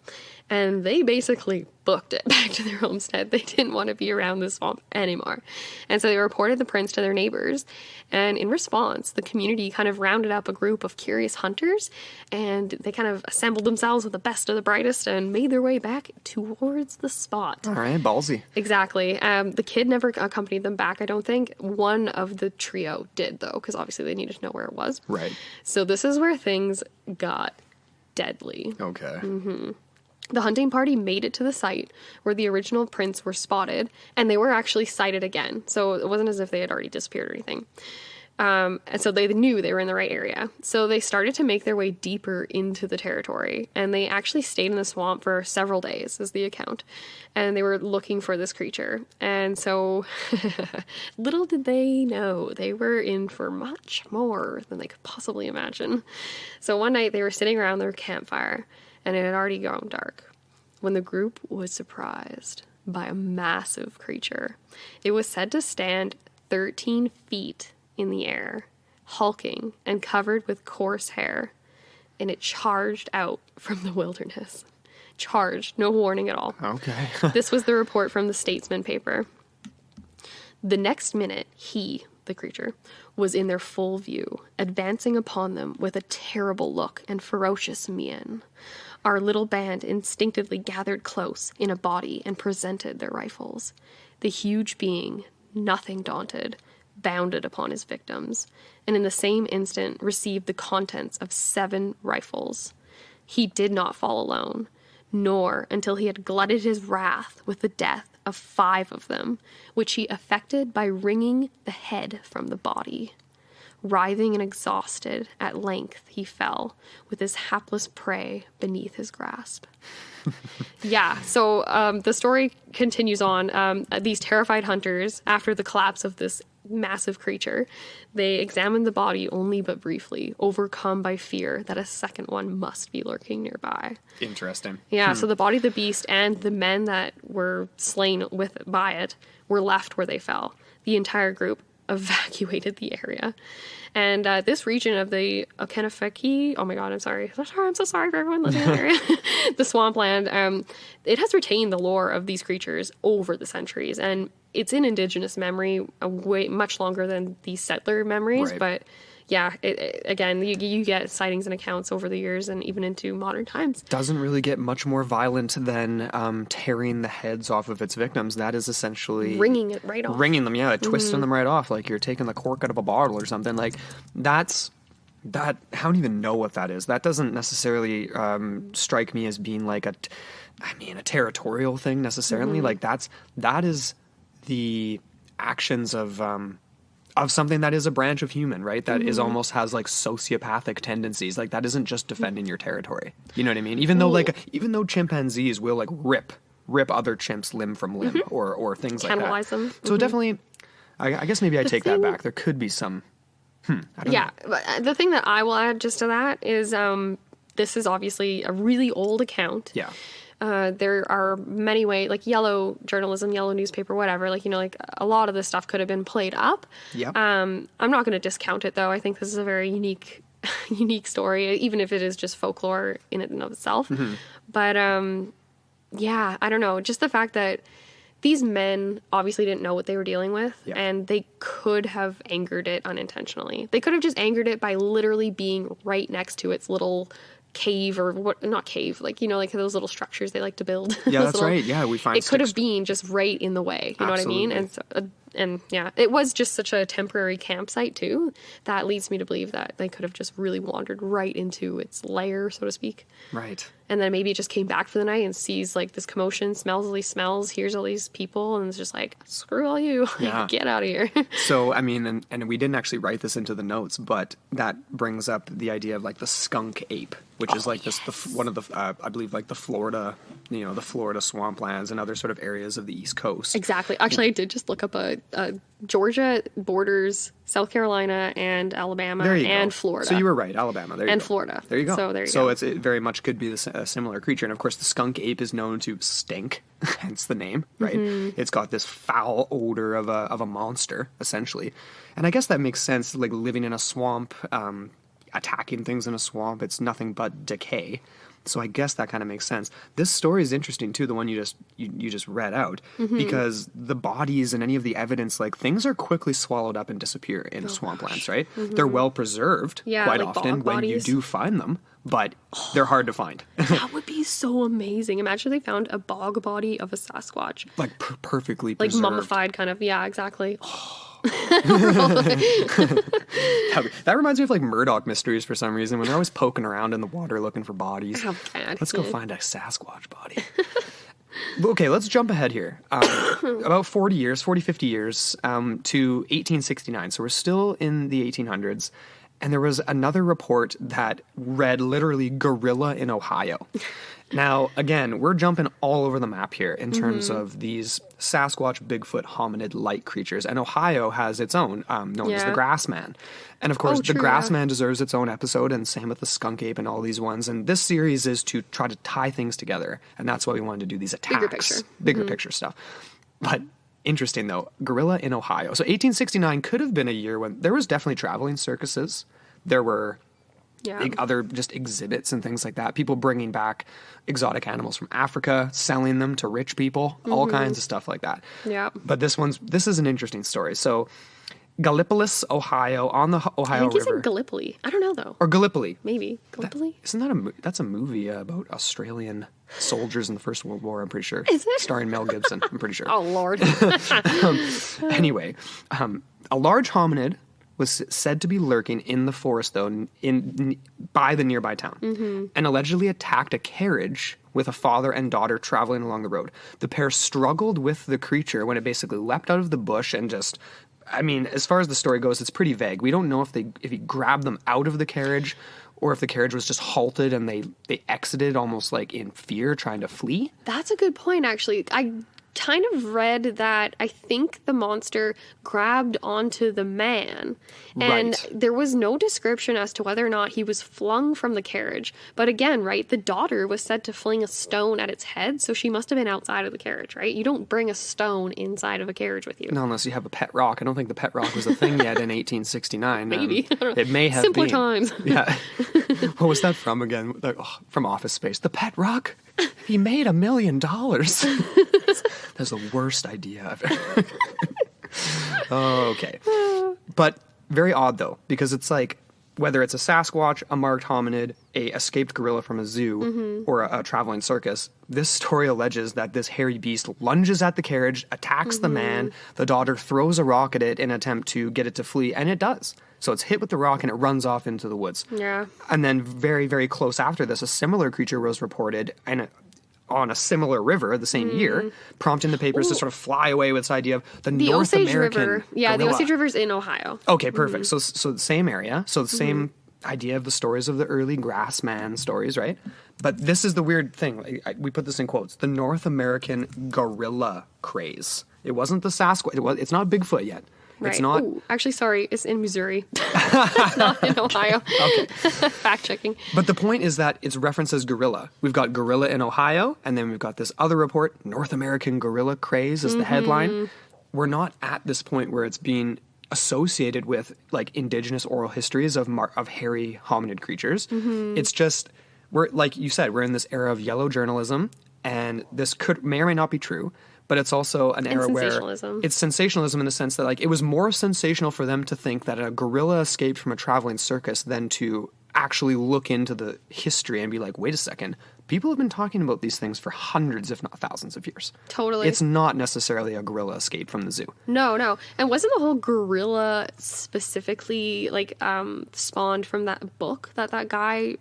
and they basically booked it back to their homestead. They didn't want to be around the swamp anymore. And so they reported the prints to their neighbors. And in response, the community kind of rounded up a group of curious hunters, and they kind of assembled themselves with the best of the brightest and made their way back towards the spot. All right, ballsy. Exactly. The kid never accompanied them back, I don't think. One of the trio did, though, because obviously they needed to know where it was. Right. So this is where things got deadly. Okay. The hunting party made it to the site where the original prints were spotted, and they were actually sighted again. So it wasn't as if they had already disappeared or anything. And so they knew they were in the right area. So they started to make their way deeper into the territory, and they actually stayed in the swamp for several days, is the account. And they were looking for this creature. And so little did they know, they were in for much more than they could possibly imagine. So one night they were sitting around their campfire, and it had already gone dark when the group was surprised by a massive creature. It was said to stand 13 feet in the air, hulking and covered with coarse hair, and it charged out from the wilderness. Charged, no warning at all. Okay. This was the report from the Statesman paper. The next minute, the creature, was in their full view, advancing upon them with a terrible look and ferocious mien. Our little band instinctively gathered close in a body and presented their rifles. The huge being nothing daunted, bounded upon his victims, and in the same instant received the contents of 7 rifles. He did not fall alone, nor until he had glutted his wrath with the death of 5 of them, which he effected by wringing the head from the body. Writhing and exhausted, at length he fell, with his hapless prey beneath his grasp. Yeah, so the story continues on. These terrified hunters, after the collapse of this massive creature, they examined the body only but briefly, overcome by fear that a second one must be lurking nearby. Interesting. Yeah, so the body of the beast and the men that were slain by it were left where they fell. The entire group evacuated the area. And this region of the Okinawa, oh my god, I'm so sorry for everyone living in the area. The swampland, it has retained the lore of these creatures over the centuries, and it's in Indigenous memory much longer than these settler memories, right. But yeah, again, you get sightings and accounts over the years and even into modern times. Doesn't really get much more violent than tearing the heads off of its victims. That is essentially... Wringing it right off. Wringing them, yeah. Twisting them right off like you're taking the cork out of a bottle or something. Like, that... I don't even know what that is. That doesn't necessarily strike me as being like a territorial thing necessarily. Like, that is the actions of something that is a branch of human, right? That is almost has like sociopathic tendencies. Like, that isn't just defending your territory. You know what I mean? Even though chimpanzees will like rip other chimps limb from limb or things like that. Cannibalize them. So definitely, I guess maybe I take that back. There could be some. I don't know. But the thing that I will add just to that is this is obviously a really old account. Yeah. There are many ways, like yellow journalism, yellow newspaper, whatever. Like, like a lot of this stuff could have been played up. Yeah. I'm not going to discount it, though. I think this is a very unique story, even if it is just folklore in and of itself. But yeah, I don't know. Just the fact that these men obviously didn't know what they were dealing with, and they could have angered it unintentionally. They could have just angered it by literally being right next to its little cave or what, not cave, like, like those little structures they like to build. Yeah, that's right. Yeah, we find it could have been just right in the way. You know what I mean? And so, and yeah, it was just such a temporary campsite too. That leads me to believe that they could have just really wandered right into its lair, so to speak. Right. And then maybe it just came back for the night and sees like this commotion, smells all these smells, hears all these people, and it's just like, screw all you, get out of here. So, I mean, and we didn't actually write this into the notes, but that brings up the idea of like the skunk ape, which is like one of the, I believe like the Florida, the Florida swamplands and other sort of areas of the East Coast. Exactly. Actually, I did just look up Georgia borders South Carolina and Alabama and Florida. So you were right, Alabama. There you and go. Florida. There you go. So there you go. So it very much could be a similar creature. And of course, the skunk ape is known to stink, hence the name, right? It's got this foul odor of a monster, essentially. And I guess that makes sense, like living in a swamp, attacking things in a swamp. It's nothing but decay. So I guess that kind of makes sense. This story is interesting too, the one you just read out, because the bodies and any of the evidence, like things are quickly swallowed up and disappear in swamplands, right? They're well preserved quite like often when you bodies. do find them, but they're hard to find. That would be so amazing. Imagine they found a bog body of a Sasquatch. Like perfectly like preserved. mummified kind of. Yeah, exactly. That reminds me of like Murdoch mysteries for some reason, when they're always poking around in the water looking for bodies. Oh, God. Let's go find a Sasquatch body. Okay, let's jump ahead here. About 50 years to 1869. So we're still in the 1800s. And there was another report that read literally gorilla in Ohio. Now, again, we're jumping all over the map here in terms of these Sasquatch, Bigfoot, hominid-like creatures. And Ohio has its own, known as the Grassman. And of course, the Grassman deserves its own episode, and same with the skunk ape and all these ones. And this series is to try to tie things together. And that's why we wanted to do these attacks. Bigger picture stuff. But interesting, though, gorilla in Ohio. So 1869 could have been a year when there was definitely traveling circuses. There were other just exhibits and things like that. People bringing back exotic animals from Africa, selling them to rich people, all kinds of stuff like that. Yeah. But this is an interesting story. So Gallipolis, Ohio, on the Ohio River. I think he said Gallipoli. I don't know, though. Or Gallipoli. Maybe. Gallipoli? That's a movie about Australian soldiers in the First World War, I'm pretty sure. Is it? Starring Mel Gibson, I'm pretty sure. Oh, Lord. Anyway, a large hominid was said to be lurking in the forest, though, by the nearby town, and allegedly attacked a carriage with a father and daughter traveling along the road. The pair struggled with the creature when it basically leapt out of the bush and just... I mean, as far as the story goes, it's pretty vague. We don't know if he grabbed them out of the carriage or if the carriage was just halted and they exited almost like in fear, trying to flee. That's a good point, actually. I kind of read that I think the monster grabbed onto the man, and Right. there was no description as to whether or not he was flung from the carriage. But again, right, the daughter was said to fling a stone at its head, so she must have been outside of the carriage, right? You don't bring a stone inside of a carriage with you. No, unless you have a pet rock. I don't think the pet rock was a thing yet in 1869. Maybe. I don't know. It may have Simpler been. times. Yeah. What was that from again? From Office Space. The pet rock? He made $1 million. That's the worst idea I've ever. Okay. But very odd, though, because it's like, whether it's a Sasquatch, a marked hominid, a escaped gorilla from a zoo, or a traveling circus, this story alleges that this hairy beast lunges at the carriage, attacks the man, the daughter throws a rock at it in an attempt to get it to flee, and it does. So it's hit with the rock and it runs off into the woods. Yeah. And then very, very close after this, a similar creature was reported on a similar river the same year, prompting the papers to sort of fly away with this idea of the North Osage American River. Yeah, gorilla. the Osage River's in Ohio. Okay, perfect. So the same area. So the same idea of the stories of the early grassman stories, right? But this is the weird thing. We put this in quotes. The North American gorilla craze. It wasn't the Sasquatch. It's not Bigfoot yet. Right. It's not. Ooh, actually, sorry, it's in Missouri. It's not in Ohio. Okay. Fact checking. But the point is that it's referenced as gorilla. We've got gorilla in Ohio, and then we've got this other report, North American gorilla craze is the headline. We're not at this point where it's being associated with like indigenous oral histories of hairy hominid creatures. It's just, we're like you said, we're in this era of yellow journalism, and this may or may not be true. But it's also an era where it's sensationalism in the sense that like it was more sensational for them to think that a gorilla escaped from a traveling circus than to actually look into the history and be like, wait a second, people have been talking about these things for hundreds, if not thousands of years. Totally. It's not necessarily a gorilla escaped from the zoo. No. And wasn't the whole gorilla specifically like spawned from that book that guy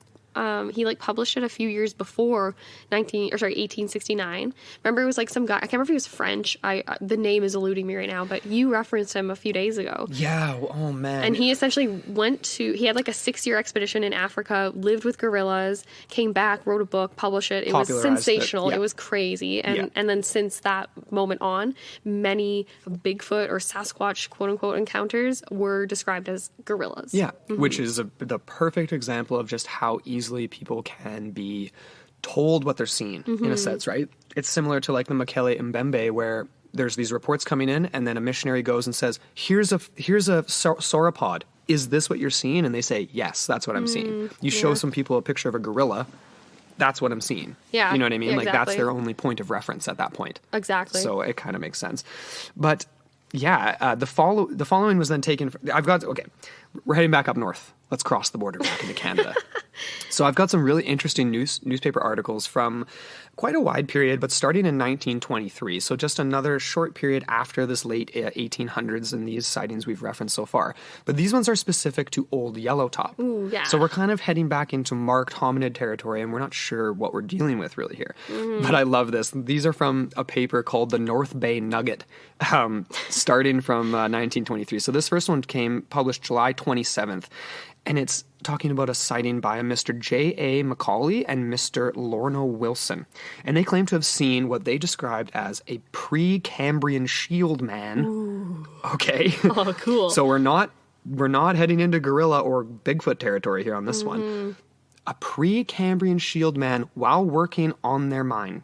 he like published it a few years before 1869. Remember, it was like some guy, I can't remember if he was French. The name is eluding me right now, but you referenced him a few days ago. Yeah. Oh man. And he essentially he had like a 6-year expedition in Africa, lived with gorillas, came back, wrote a book, published it. It was sensational. Yeah. It was crazy. And then since that moment on, many Bigfoot or Sasquatch quote unquote encounters were described as gorillas. Yeah. Which is the perfect example of just how easily people can be told what they're seeing in a sense, right? It's similar to like the Mekele Mbembe, where there's these reports coming in and then a missionary goes and says, here's a sauropod. Is this what you're seeing? And they say, yes, that's what I'm seeing. You show some people a picture of a gorilla, that's what I'm seeing. Yeah. You know what I mean? Yeah, like that's exactly. their only point of reference at that point. Exactly. So it kind of makes sense. But yeah, the following was then taken. Okay, we're heading back up north. Let's cross the border back into Canada. So I've got some really interesting newspaper articles from quite a wide period, but starting in 1923. So just another short period after this late 1800s and these sightings we've referenced so far. But these ones are specific to Old Yellowtop. Ooh, yeah. So we're kind of heading back into marked hominid territory, and we're not sure what we're dealing with really here. But I love this. These are from a paper called the North Bay Nugget, starting from 1923. So this first one published July 27th. And it's talking about a sighting by a Mr. J.A. Macaulay and Mr. Lorno Wilson. And they claim to have seen what they described as a pre-Cambrian shield man. Ooh. Okay. Oh, cool. So we're not heading into gorilla or Bigfoot territory here on this one. A pre-Cambrian shield man while working on their mine.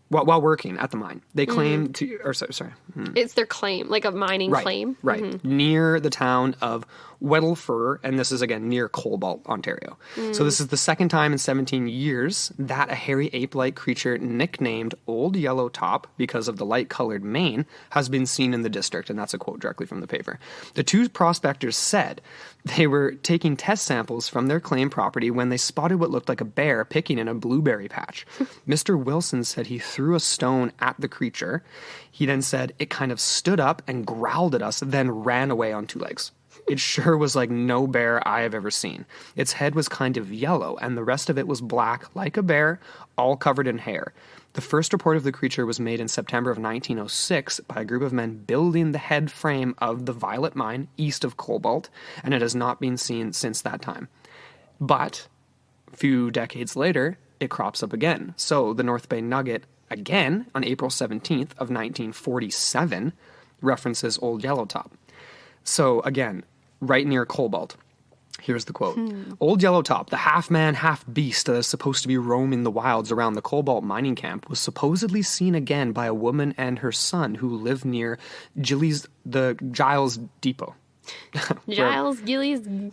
While working at the mine. They claim to... Or sorry. It's their claim, like a mining claim. Right. Near the town of Weddellfur, and this is again near Cobalt, Ontario. So this is the second time in 17 years that a hairy ape-like creature nicknamed Old Yellow Top because of the light-colored mane has been seen in the district, and that's a quote directly from the paper. The two prospectors said They were taking test samples from their claimed property when they spotted what looked like a bear picking in a blueberry patch. Mr. Wilson said he threw a stone at the creature. He then said it kind of stood up and growled at us, then ran away on 2 legs. It sure was like no bear I have ever seen. Its head was kind of yellow, and the rest of it was black, like a bear, all covered in hair. The first report of the creature was made in September of 1906 by a group of men building the head frame of the Violet Mine east of Cobalt, and it has not been seen since that time. But a few decades later, it crops up again. So the North Bay Nugget, again, on April 17th of 1947, references Old Yellowtop. So again, right near Cobalt. Here's the quote. Old Yellowtop, the half-man, half-beast that is supposed to be roaming the wilds around the Cobalt mining camp, was supposedly seen again by a woman and her son who lived near Giles Depot. Gillian.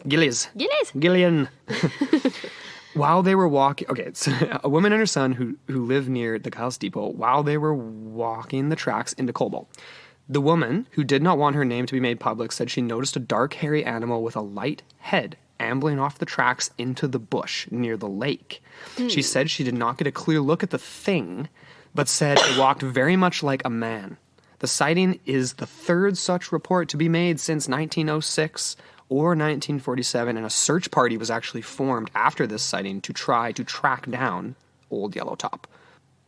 While they were walking... Okay, it's a woman and her son who lived near the Giles Depot while they were walking the tracks into Cobalt. The woman, who did not want her name to be made public, said she noticed a dark, hairy animal with a light head ambling off the tracks into the bush near the lake. She said she did not get a clear look at the thing, but said it walked very much like a man. The sighting is the third such report to be made since 1906 or 1947, and a search party was actually formed after this sighting to try to track down Old Yellowtop.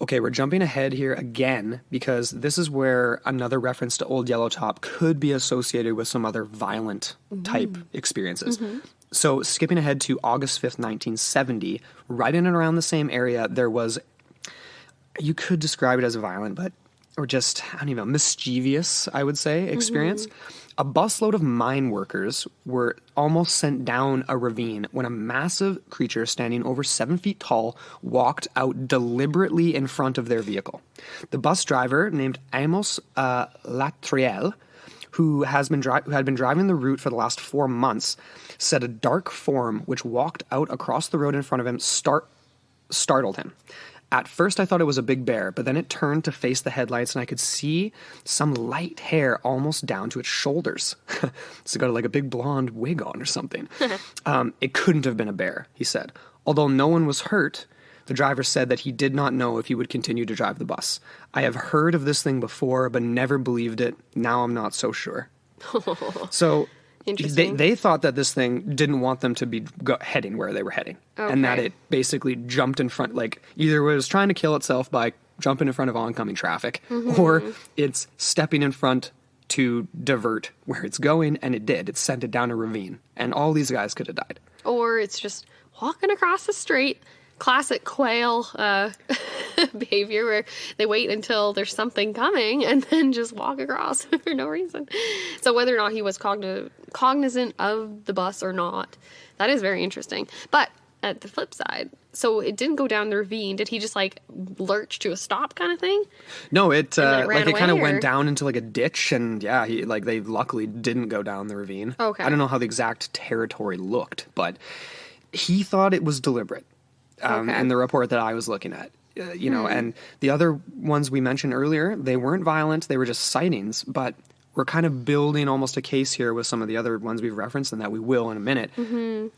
Okay, we're jumping ahead here again because this is where another reference to Old Yellowtop could be associated with some other violent type experiences. So skipping ahead to August 5th, 1970, right in and around the same area, there was, you could describe it as violent, or just, I don't even know, mischievous, I would say, experience. A busload of mine workers were almost sent down a ravine when a massive creature standing over 7 feet tall walked out deliberately in front of their vehicle. The bus driver, named Amos Latriel, who had been driving the route for the last 4 months, said a dark form which walked out across the road in front of him startled him. At first, I thought it was a big bear, but then it turned to face the headlights, and I could see some light hair almost down to its shoulders. It's got like a big blonde wig on or something. It couldn't have been a bear, he said. Although no one was hurt, the driver said that he did not know if he would continue to drive the bus. I have heard of this thing before, but never believed it. Now I'm not so sure. So... They thought that this thing didn't want them to be heading where they were heading. Okay. And that it basically jumped in front, like either was trying to kill itself by jumping in front of oncoming traffic, or it's stepping in front to divert where it's going, and it did. It sent it down a ravine, and all these guys could have died. Or it's just walking across the street. Classic quail behavior where they wait until there's something coming and then just walk across for no reason. So whether or not he was cognizant of the bus or not, that is very interesting. But at the flip side, so it didn't go down the ravine. Did he just like lurch to a stop kind of thing? No, it kind of went down into like a ditch, and yeah, they luckily didn't go down the ravine. Okay. I don't know how the exact territory looked, but he thought it was deliberate. And the report that I was looking at, and the other ones we mentioned earlier, they weren't violent. They were just sightings, but we're kind of building almost a case here with some of the other ones we've referenced, and that we will in a minute,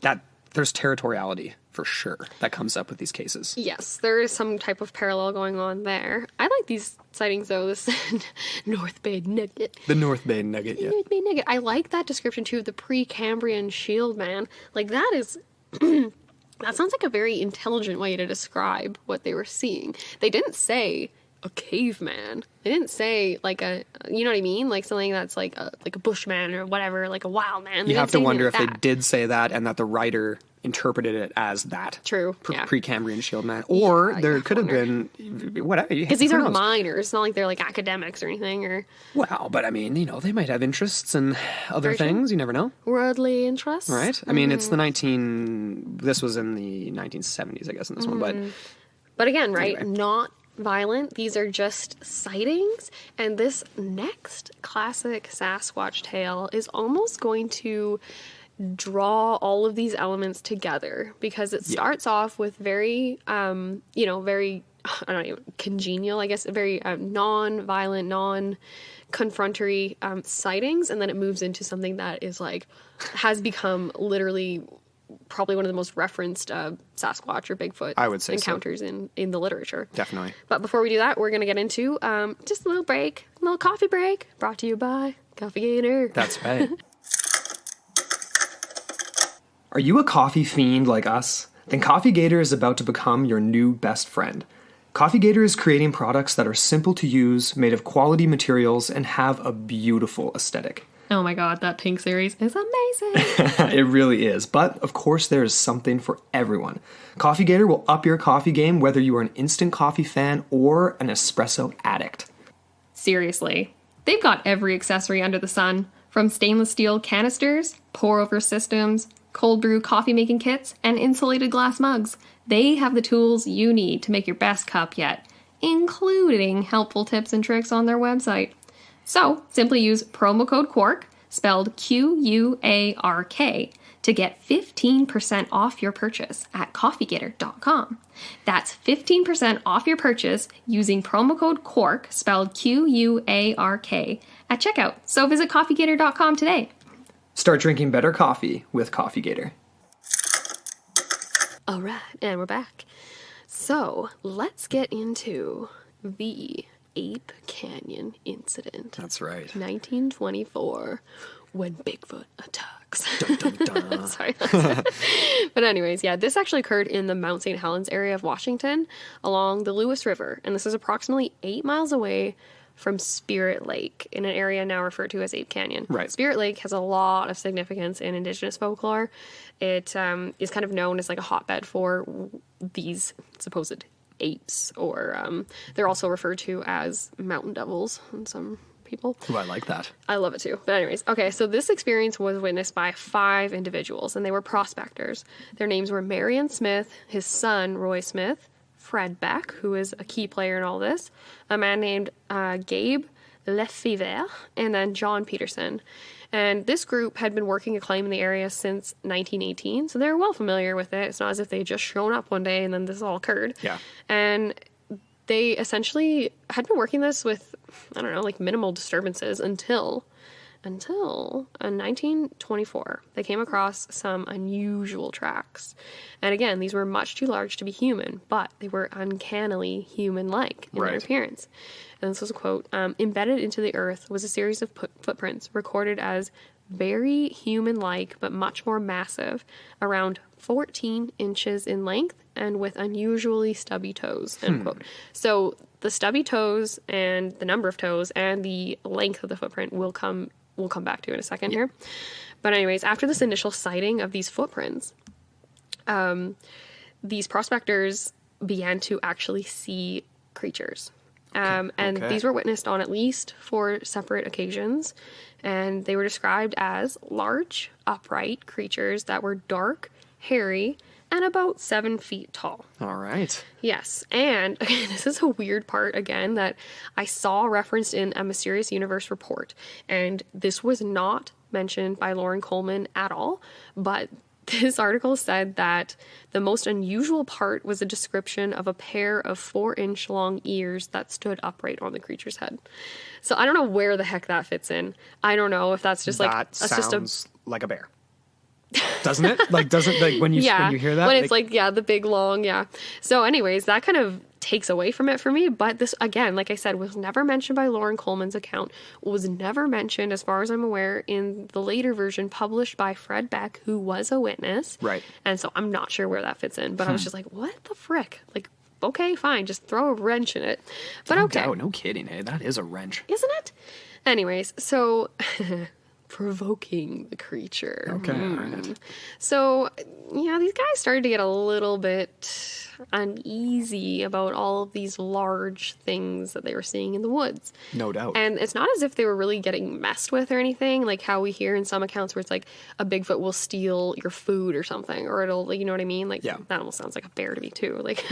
that there's territoriality for sure that comes up with these cases. Yes, there is some type of parallel going on there. I like these sightings, though, this North Bay Nugget. The North Bay Nugget, yeah. North Bay Nugget. I like that description, too, of the Precambrian shield man. Like, that is... That sounds like a very intelligent way to describe what they were seeing. They didn't say a caveman. They didn't say like a, you know what I mean? Like something that's like a bushman or whatever, like a wild man. You have to wonder if they did say that and that the writer interpreted it as that. True. Precambrian shield man. Or there could have been whatever. Because these are miners. It's not like they're like academics or anything. Or well, but I mean, they might have interests in other things. You never know. Worldly interests. Right? I mean, it's this was in the 1970s, I guess, in this one. But again, right? Anyway. Not violent. These are just sightings. And this next classic Sasquatch tale is almost going to draw all of these elements together because it starts off with very, very, I don't know, congenial, I guess, very non-violent, confrontatory sightings, and then it moves into something that is like has become literally probably one of the most referenced Sasquatch or Bigfoot I would say encounters in the literature. Definitely. But before we do that, we're going to get into just a little break, a little coffee break, brought to you by Coffee Gator. That's right. Are you a coffee fiend like us? Then Coffee Gator is about to become your new best friend. Coffee Gator is creating products that are simple to use, made of quality materials, and have a beautiful aesthetic. Oh my god, that pink series is amazing. It really is. But, of course, there is something for everyone. Coffee Gator will up your coffee game whether you are an instant coffee fan or an espresso addict. Seriously. They've got every accessory under the sun, from stainless steel canisters, pour-over systems, cold brew coffee making kits, and insulated glass mugs. They have the tools you need to make your best cup yet, including helpful tips and tricks on their website. So, simply use promo code QUARK, spelled Q-U-A-R-K, to get 15% off your purchase at coffeegator.com. That's 15% off your purchase using promo code QUARK, spelled Q-U-A-R-K, at checkout. So visit coffeegator.com today. Start drinking better coffee with Coffee Gator. All right, and we're back. So, let's get into the Ape Canyon incident. That's right. 1924, when Bigfoot attacks. Dun, dun, dun. Sorry. But anyways, yeah, this actually occurred in the Mount St. Helens area of Washington along the Lewis River. And this is approximately 8 miles away from Spirit Lake in an area now referred to as Ape Canyon. Right. Spirit Lake has a lot of significance in Indigenous folklore. It is kind of known as like a hotbed for these supposed apes, or they're also referred to as mountain devils in some people. Ooh, I like that. I love it too. But anyways, okay, so this experience was witnessed by 5 individuals, and they were prospectors. Their names were Marion Smith, his son, Roy Smith, Fred Beck, who is a key player in all this, a man named Gabe Lefevre, and then John Peterson. And this group had been working a claim in the area since 1918, so they were well familiar with it. It's not as if they had just shown up one day and then this all occurred. Yeah. And they essentially had been working this with, I don't know, like minimal disturbances until in 1924, they came across some unusual tracks. And again, these were much too large to be human, but they were uncannily human-like in their appearance. And this was a quote, embedded into the earth was a series of footprints recorded as very human-like, but much more massive, around 14 inches in length and with unusually stubby toes, end quote. So the stubby toes and the number of toes and the length of the footprint we'll come back to in a second here. But anyways, after this initial sighting of these footprints, these prospectors began to actually see creatures. And these were witnessed on at least 4 separate occasions. And they were described as large, upright creatures that were dark, hairy, and about 7 feet tall. All right. Yes. And this is a weird part, again, that I saw referenced in a Mysterious Universe report. And this was not mentioned by Lauren Coleman at all. But this article said that the most unusual part was a description of a pair of 4-inch long ears that stood upright on the creature's head. So I don't know where the heck that fits in. I don't know if that's just like... That sounds like a bear. Doesn't it? When you hear that? When it's the big long, So anyways, that kind of takes away from it for me. But this, again, like I said, was never mentioned by Lauren Coleman's account. Was never mentioned, as far as I'm aware, in the later version published by Fred Beck, who was a witness. Right. And so I'm not sure where that fits in. But I was just like, what the frick? Like, okay, fine. Just throw a wrench in it. But okay. No doubt, no kidding. Hey, that is a wrench. Isn't it? Anyways, so... provoking the creature. Okay. Right. So, these guys started to get a little bit uneasy about all of these large things that they were seeing in the woods. No doubt. And it's not as if they were really getting messed with or anything, like how we hear in some accounts where it's like a Bigfoot will steal your food or something, or it'll, you know what I mean? Like, that almost sounds like a bear to me too. Like,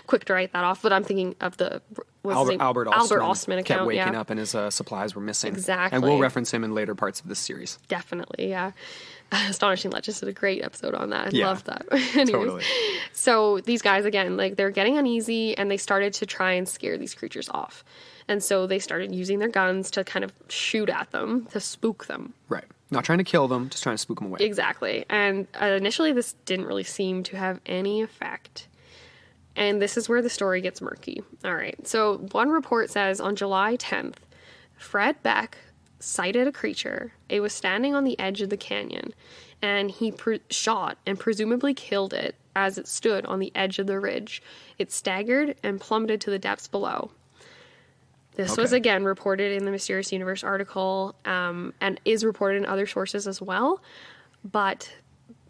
quick to write that off, but I'm thinking of the Albert Ostman account, kept waking up and his supplies were missing. Exactly. And we'll reference him in later parts of this series. Definitely, yeah. Astonishing Legends did a great episode on that. I love that. Totally. So these guys, again, like they're getting uneasy and they started to try and scare these creatures off. And so they started using their guns to kind of shoot at them, to spook them. Right. Not trying to kill them, just trying to spook them away. Exactly. And initially this didn't really seem to have any effect. And this is where the story gets murky. All right. So one report says on July 10th, Fred Beck sighted a creature. It was standing on the edge of the canyon, and he shot and presumably killed it as it stood on the edge of the ridge. It staggered and plummeted to the depths below. This was again reported in the Mysterious Universe article, and is reported in other sources as well, but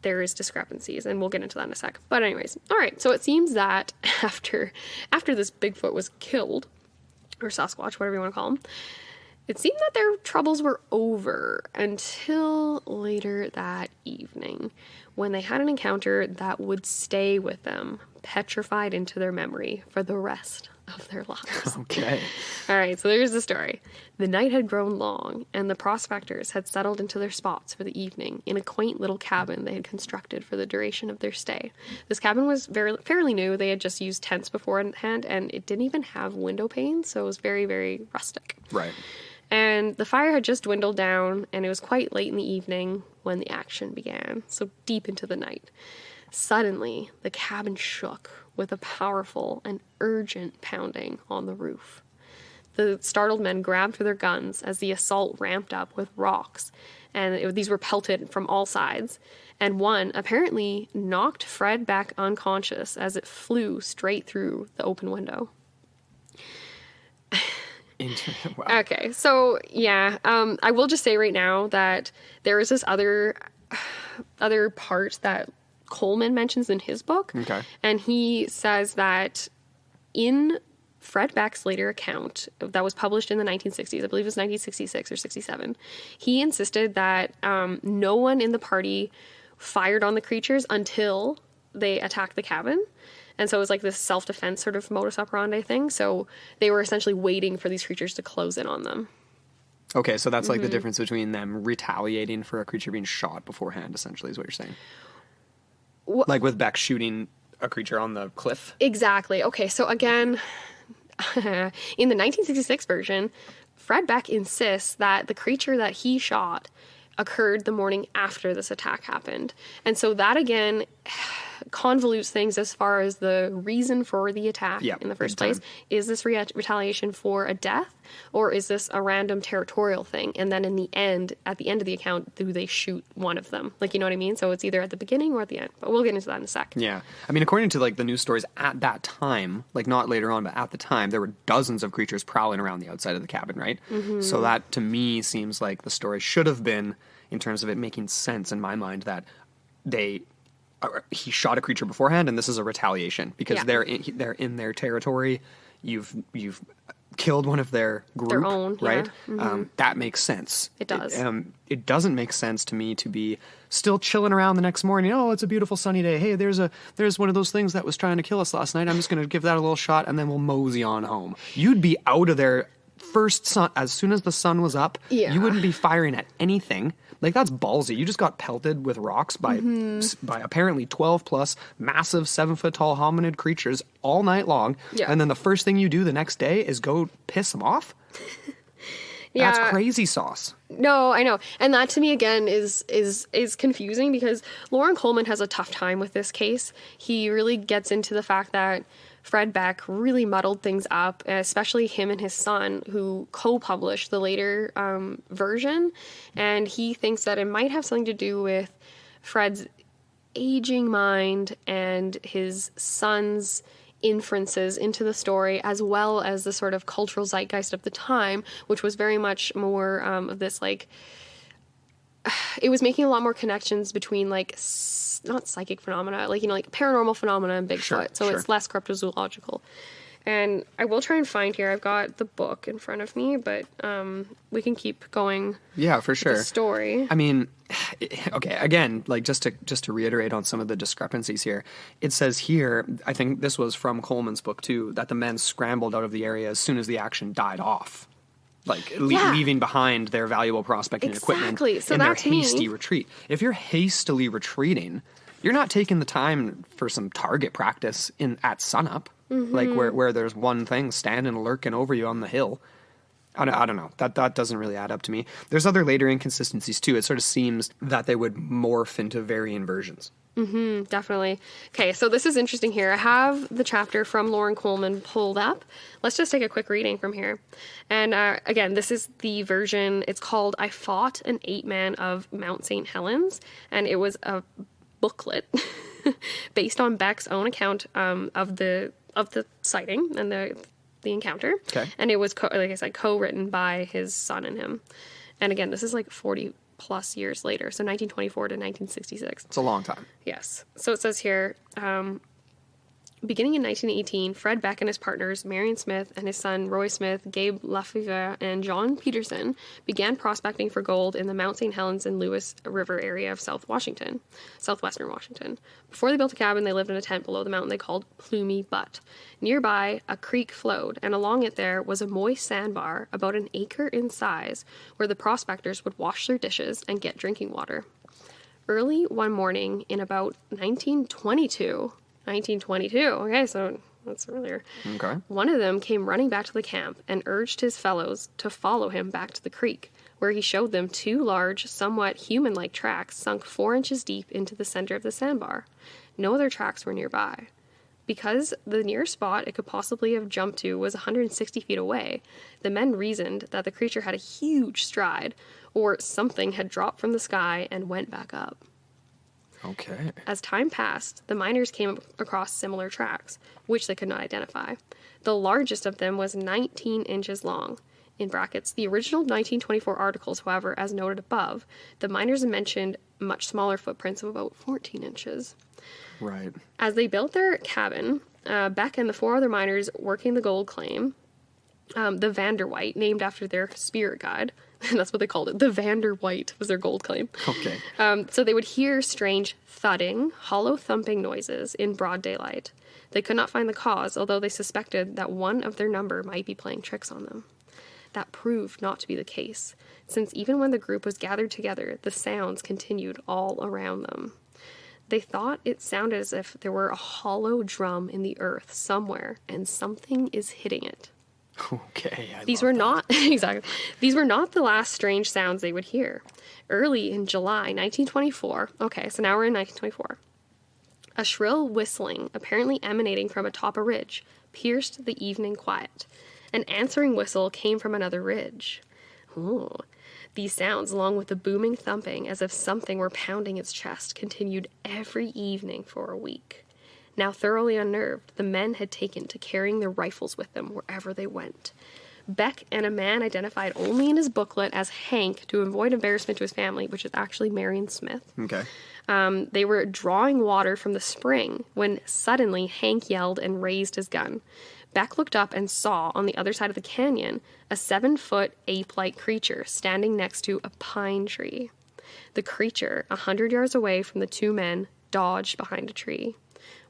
there is discrepancies, and we'll get into that in a sec. But anyways, all right, so it seems that after this Bigfoot was killed, or Sasquatch, whatever you want to call him, it seemed that their troubles were over until later that evening, when they had an encounter that would stay with them, petrified into their memory for the rest of their lives. Okay. All right, so there's the story. The night had grown long, and the prospectors had settled into their spots for the evening in a quaint little cabin they had constructed for the duration of their stay. This cabin was fairly new. They had just used tents beforehand, and it didn't even have window panes, so it was very, very rustic. Right. And the fire had just dwindled down, and it was quite late in the evening when the action began, so deep into the night. Suddenly, the cabin shook with a powerful and urgent pounding on the roof. The startled men grabbed for their guns as the assault ramped up with rocks, and these were pelted from all sides, and one apparently knocked Fred back unconscious as it flew straight through the open window. Wow. Okay, so yeah, I will just say right now that there is this other part that Coleman mentions in his book. Okay. And he says that in Fred Beck's later account that was published in the 1960s, I believe it was 1966 or 67, he insisted that no one in the party fired on the creatures until they attacked the cabin. And so it was like this self-defense sort of modus operandi thing. So they were essentially waiting for these creatures to close in on them. Okay, so that's like the difference between them retaliating for a creature being shot beforehand, essentially, is what you're saying. Like with Beck shooting a creature on the cliff? Exactly. Okay, so again, in the 1966 version, Fred Beck insists that the creature that he shot occurred the morning after this attack happened. And so that, again, convolutes things as far as the reason for the attack in the first place. Is this retaliation for a death, or is this a random territorial thing? And then at the end of the account, do they shoot one of them? Like, you know what I mean? So it's either at the beginning or at the end. But we'll get into that in a sec. Yeah. I mean, according to like the news stories at that time, like not later on, but at the time, there were dozens of creatures prowling around the outside of the cabin, right? Mm-hmm. So that to me seems like the story should have been, in terms of it making sense in my mind, that he shot a creature beforehand, and this is a retaliation because they're in their territory. You've killed one of their group, their own, right? Yeah. Mm-hmm. That makes sense. It does. It doesn't make sense to me to be still chilling around the next morning. Oh, it's a beautiful sunny day. Hey, there's one of those things that was trying to kill us last night. I'm just going to give that a little shot, and then we'll mosey on home. You'd be out of there as soon as the sun was up. Yeah. You wouldn't be firing at anything. Like, that's ballsy. You just got pelted with rocks by apparently 12 plus massive 7-foot tall hominid creatures all night long. Yeah. And then the first thing you do the next day is go piss them off? Yeah. That's crazy sauce. No, I know. And that to me again is confusing because Lauren Coleman has a tough time with this case. He really gets into the fact that Fred Beck really muddled things up, especially him and his son, who co-published the later version. And he thinks that it might have something to do with Fred's aging mind and his son's inferences into the story, as well as the sort of cultural zeitgeist of the time, which was very much more of this, like, it was making a lot more connections between, like, not psychic phenomena, like, you know, like paranormal phenomena and Bigfoot. So it's less cryptozoological. And I will try and find here. I've got the book in front of me, but we can keep going. Yeah, for sure. The story. I mean, okay, again, like just to reiterate on some of the discrepancies here, it says here, I think this was from Coleman's book too, that the men scrambled out of the area as soon as the action died off. Like leaving behind their valuable prospecting equipment So in their hasty retreat. If you're hastily retreating, you're not taking the time for some target practice at sunup, like where there's one thing standing lurking over you on the hill. I don't know. That doesn't really add up to me. There's other later inconsistencies too. It sort of seems that they would morph into varying versions. Definitely. Okay, so this is interesting here. I have the chapter from Lauren Coleman pulled up. Let's just take a quick reading from here. And again, this is the version, it's called I Fought an Ape Man of Mount St. Helens. And it was a booklet based on Beck's own account of the sighting and the encounter. Okay. And it was, like I said, co-written by his son and him. And again, this is like 40 plus years later, so 1924 to 1966. It's a long time. Yes. So it says here, beginning in 1918, Fred Beck and his partners, Marion Smith and his son, Roy Smith, Gabe Lafevre, and John Peterson began prospecting for gold in the Mount St. Helens and Lewis River area of southwestern Washington. Before they built a cabin, they lived in a tent below the mountain they called Plumy Butte. Nearby, a creek flowed, and along it there was a moist sandbar about an acre in size where the prospectors would wash their dishes and get drinking water. Early one morning in about 1922, okay, so that's earlier. Okay. One of them came running back to the camp and urged his fellows to follow him back to the creek, where he showed them two large, somewhat human-like tracks sunk 4 inches deep into the center of the sandbar. No other tracks were nearby. Because the nearest spot it could possibly have jumped to was 160 feet away, the men reasoned that the creature had a huge stride, or something had dropped from the sky and went back up. Okay. As time passed, the miners came across similar tracks, which they could not identify. The largest of them was 19 inches long. In brackets, the original 1924 articles, however, as noted above, the miners mentioned much smaller footprints of about 14 inches. Right. As they built their cabin, Beck and the 4 other miners working the gold claim, the Vanderwhite, named after their spirit guide, and that's what they called it, the Vanderwhite was their gold claim. Okay. So they would hear strange thudding, hollow thumping noises in broad daylight. They could not find the cause, although they suspected that one of their number might be playing tricks on them. That proved not to be the case, since even when the group was gathered together, the sounds continued all around them. They thought it sounded as if there were a hollow drum in the earth somewhere, and something is hitting it. Okay. These were not exactly. These were not the last strange sounds they would hear. Early in July 1924. Okay, so now we're in 1924. A shrill whistling, apparently emanating from atop a ridge, pierced the evening quiet. An answering whistle came from another ridge. Ooh. These sounds, along with the booming thumping, as if something were pounding its chest, continued every evening for a week. Now thoroughly unnerved, the men had taken to carrying their rifles with them wherever they went. Beck and a man identified only in his booklet as Hank to avoid embarrassment to his family, which is actually Marion Smith. Okay. They were drawing water from the spring when suddenly Hank yelled and raised his gun. Beck looked up and saw, on the other side of the canyon, a 7-foot ape-like creature standing next to a pine tree. The creature, 100 yards away from the 2 men, dodged behind a tree.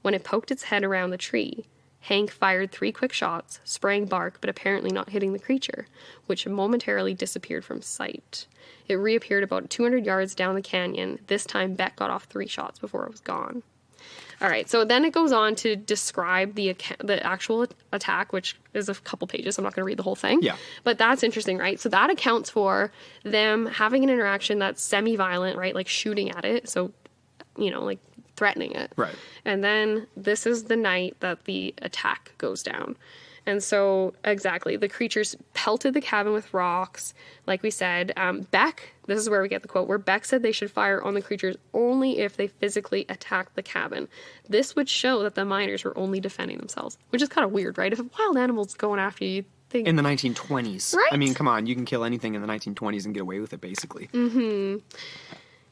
When it poked its head around the tree, Hank fired 3 quick shots, spraying bark but apparently not hitting the creature, which momentarily disappeared from sight. It reappeared about 200 yards down the canyon. This time Beck got off 3 shots before it was gone. All right, so then it goes on to describe the actual attack, which is a couple pages. So I'm not going to read the whole thing. Yeah. But that's interesting, right? So that accounts for them having an interaction that's semi-violent, right? Like shooting at it. So, like threatening it. Right. And then this is the night that the attack goes down. And so, exactly, the creatures pelted the cabin with rocks. Like we said, Beck, this is where we get the quote, where Beck said they should fire on the creatures only if they physically attacked the cabin. This would show that the miners were only defending themselves, which is kind of weird, right? If a wild animal's going after you, think... In the 1920s. Right? I mean, come on, you can kill anything in the 1920s and get away with it, basically. Mm-hmm.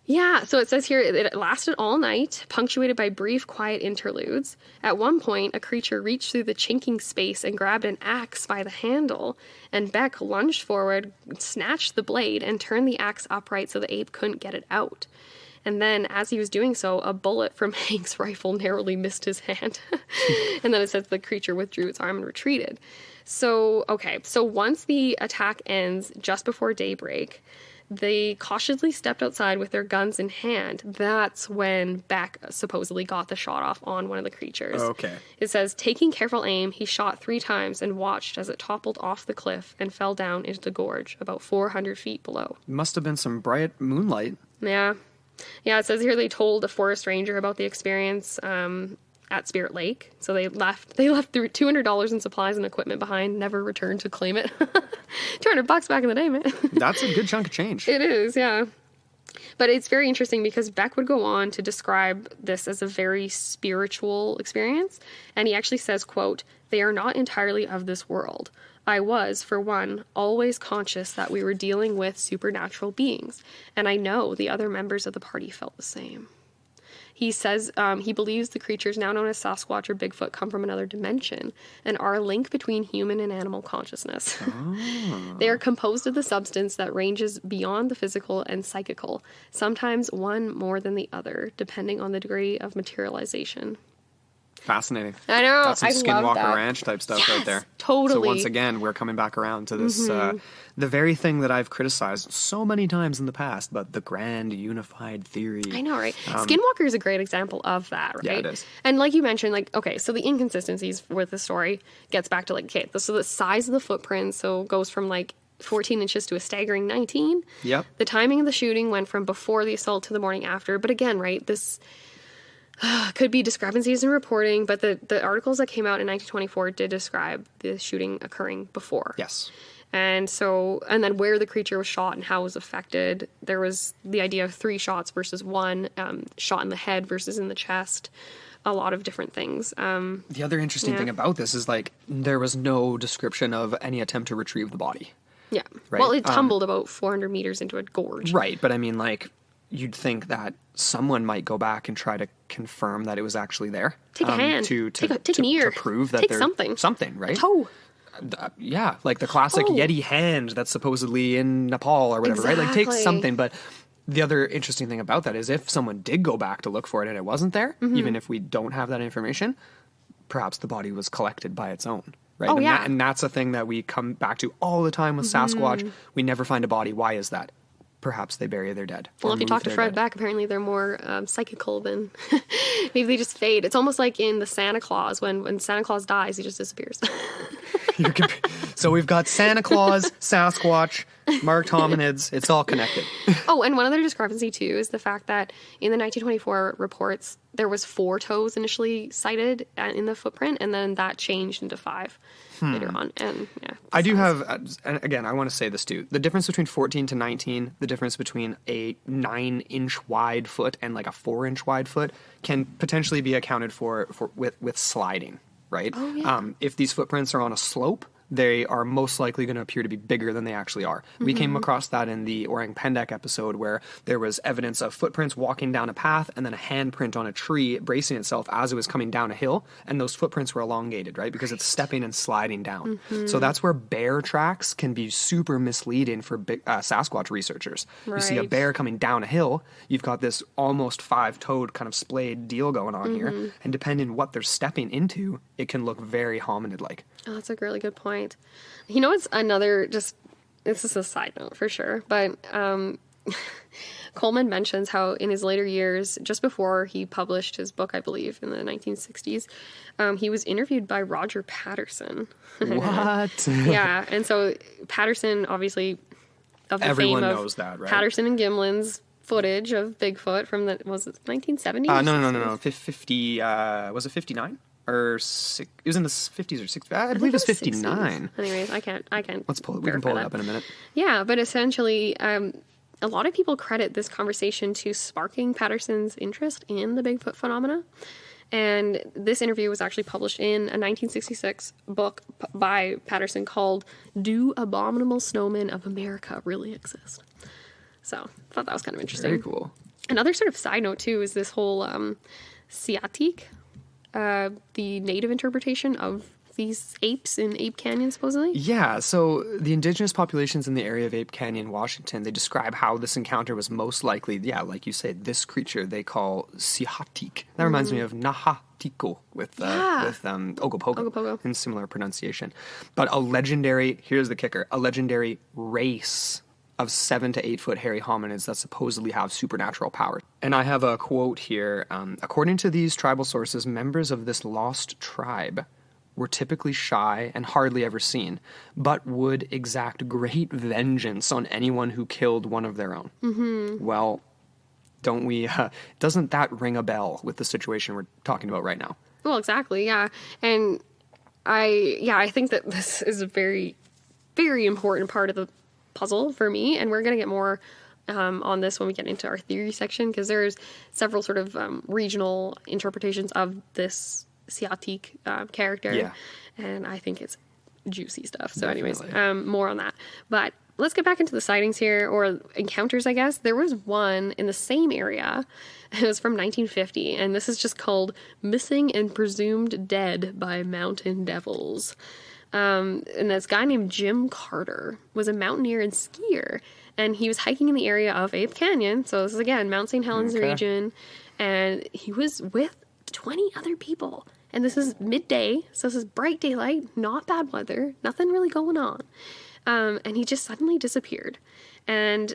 Yeah, so it says here it lasted all night, punctuated by brief, quiet interludes. At one point, a creature reached through the chinking space and grabbed an axe by the handle, and Beck lunged forward, snatched the blade, and turned the axe upright so the ape couldn't get it out. And then, as he was doing so, a bullet from Hank's rifle narrowly missed his hand. And then it says the creature withdrew its arm and retreated. So once the attack ends just before daybreak, they cautiously stepped outside with their guns in hand. That's when Beck supposedly got the shot off on one of the creatures. Okay. It says, taking careful aim, he shot 3 times and watched as it toppled off the cliff and fell down into the gorge about 400 feet below. Must have been some bright moonlight. Yeah. Yeah, it says here they told a forest ranger about the experience at Spirit Lake. So they left through $200 in supplies and equipment behind, never returned to claim it. $200 back in the day, man. That's a good chunk of change. It is, yeah. But it's very interesting because Beck would go on to describe this as a very spiritual experience. And he actually says, quote, "They are not entirely of this world. I was, for one, always conscious that we were dealing with supernatural beings. And I know the other members of the party felt the same." He says he believes the creatures now known as Sasquatch or Bigfoot come from another dimension and are a link between human and animal consciousness. Oh. They are composed of the substance that ranges beyond the physical and psychical, sometimes one more than the other, depending on the degree of materialization. Fascinating. I know. That's some I love Skinwalker that. Ranch type stuff right there. Totally. So once again, we're coming back around to this, the very thing that I've criticized so many times in the past, but the grand unified theory. I know, right? Skinwalker is a great example of that, right? Yeah, it is. And like you mentioned, so the inconsistencies with the story gets back to so the size of the footprint, so goes from 14 inches to a staggering 19. Yep. The timing of the shooting went from before the assault to the morning after. But again, right, this could be discrepancies in reporting, but the articles that came out in 1924 did describe the shooting occurring before. Yes. And then where the creature was shot and how it was affected, there was the idea of 3 shots versus 1, shot in the head versus in the chest, a lot of different things. The other interesting thing about this is there was no description of any attempt to retrieve the body. Yeah. Right? Well, it tumbled about 400 meters into a gorge. Right, but I mean, you'd think that someone might go back and try to confirm that it was actually there. Take a hand. Take an ear. To prove that take there's something. Something, right? A toe. Yeah, like the classic Yeti hand that's supposedly in Nepal or whatever, right? Take something. But the other interesting thing about that is if someone did go back to look for it and it wasn't there, even if we don't have that information, perhaps the body was collected by its own. Right? Oh, yeah. And that's a thing that we come back to all the time with Sasquatch. We never find a body. Why is that? Perhaps they bury their dead. Well, if you talk to Fred Beck, apparently they're more psychical than... maybe they just fade. It's almost like in the Santa Claus. When Santa Claus dies, he just disappears. So we've got Santa Claus, Sasquatch, marked hominids. It's all connected. Oh, and one other discrepancy, too, is the fact that in the 1924 reports, there was 4 toes initially cited in the footprint, and then that changed into 5 later on. And I do have, and again, I want to say this too. The difference between 14 to 19, the difference between a 9-inch wide foot and a 4-inch wide foot can potentially be accounted for with sliding, right? Oh, yeah. If these footprints are on a slope, they are most likely going to appear to be bigger than they actually are. We came across that in the Orang Pendek episode where there was evidence of footprints walking down a path and then a handprint on a tree bracing itself as it was coming down a hill, and those footprints were elongated, right? Because it's stepping and sliding down. So that's where bear tracks can be super misleading for Sasquatch researchers. You see a bear coming down a hill, you've got this almost 5-toed kind of splayed deal going on here, and depending on what they're stepping into, it can look very hominid-like. Oh, that's a really good point. You know, it's another, this is a side note for sure, but Coleman mentions how in his later years, just before he published his book, I believe, in the 1960s, he was interviewed by Roger Patterson. What? Yeah, and so Patterson, obviously, of the Everyone fame knows of that, right? Patterson and Gimlin's footage of Bigfoot from the, was it 1970s? No. 50, was it 59? Or it was in the 50s or 60s. I believe it was 59. 60s. Anyways, I can't. Let's pull it. We can pull it up in a minute. Yeah, but essentially, a lot of people credit this conversation to sparking Patterson's interest in the Bigfoot phenomena. And this interview was actually published in a 1966 book by Patterson called "Do Abominable Snowmen of America Really Exist?" So I thought that was kind of interesting. Very cool. Another sort of side note too is this whole Siatique, the native interpretation of these apes in Ape Canyon, supposedly. Yeah, so the indigenous populations in the area of Ape Canyon, Washington, they describe how this encounter was most likely, like you said, this creature they call Siatique. That reminds me of Nahatiko with Ogopogo in similar pronunciation. But here's the kicker, a legendary race of 7 to 8 foot hairy hominids that supposedly have supernatural power. And I have a quote here. According to these tribal sources, members of this lost tribe were typically shy and hardly ever seen, but would exact great vengeance on anyone who killed one of their own. Mm-hmm. Well, doesn't that ring a bell with the situation we're talking about right now? Well, exactly, yeah. And I think that this is a very, very important part of the puzzle for me, and we're going to get more on this when we get into our theory section, because there's several sort of regional interpretations of this Siatique character, and I think it's juicy stuff. So anyways, more on that. But let's get back into the sightings here, or encounters, I guess. There was one in the same area. It was from 1950, and this is just called Missing and Presumed Dead by Mountain Devils. And this guy named Jim Carter was a mountaineer and skier, and he was hiking in the area of Ape Canyon. So this is, again, Mount St. Helens region, and he was with 20 other people. And this is midday, so this is bright daylight, not bad weather, nothing really going on. And he just suddenly disappeared. And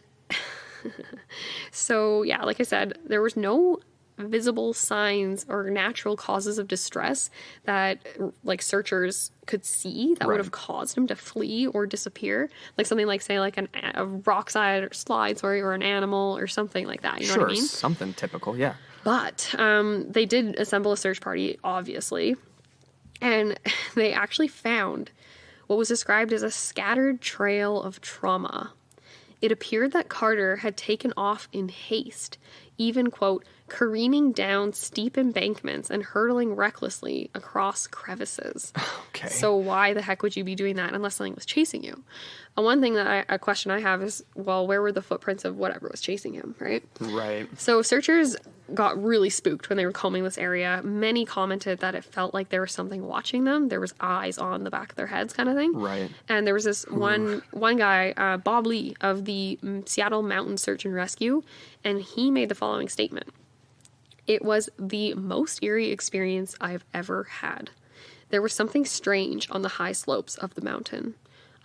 so, yeah, like I said, there was no visible signs or natural causes of distress that, like, searchers could see that would have caused him to flee or disappear. Like something like, say, like a rock slide or an animal or something like that. You know what I mean? Something typical, yeah. But they did assemble a search party, obviously, and they actually found what was described as a scattered trail of trauma. It appeared that Carter had taken off in haste, even, quote, careening down steep embankments and hurtling recklessly across crevices. Okay. So why the heck would you be doing that unless something was chasing you? A question I have is, well, where were the footprints of whatever was chasing him, right? Right. So searchers got really spooked when they were combing this area. Many commented that it felt like there was something watching them. There was eyes on the back of their heads, kind of thing. Right. And there was this one guy, Bob Lee, of the Seattle Mountain Search and Rescue, and he made the following statement. It was the most eerie experience I've ever had. There was something strange on the high slopes of the mountain.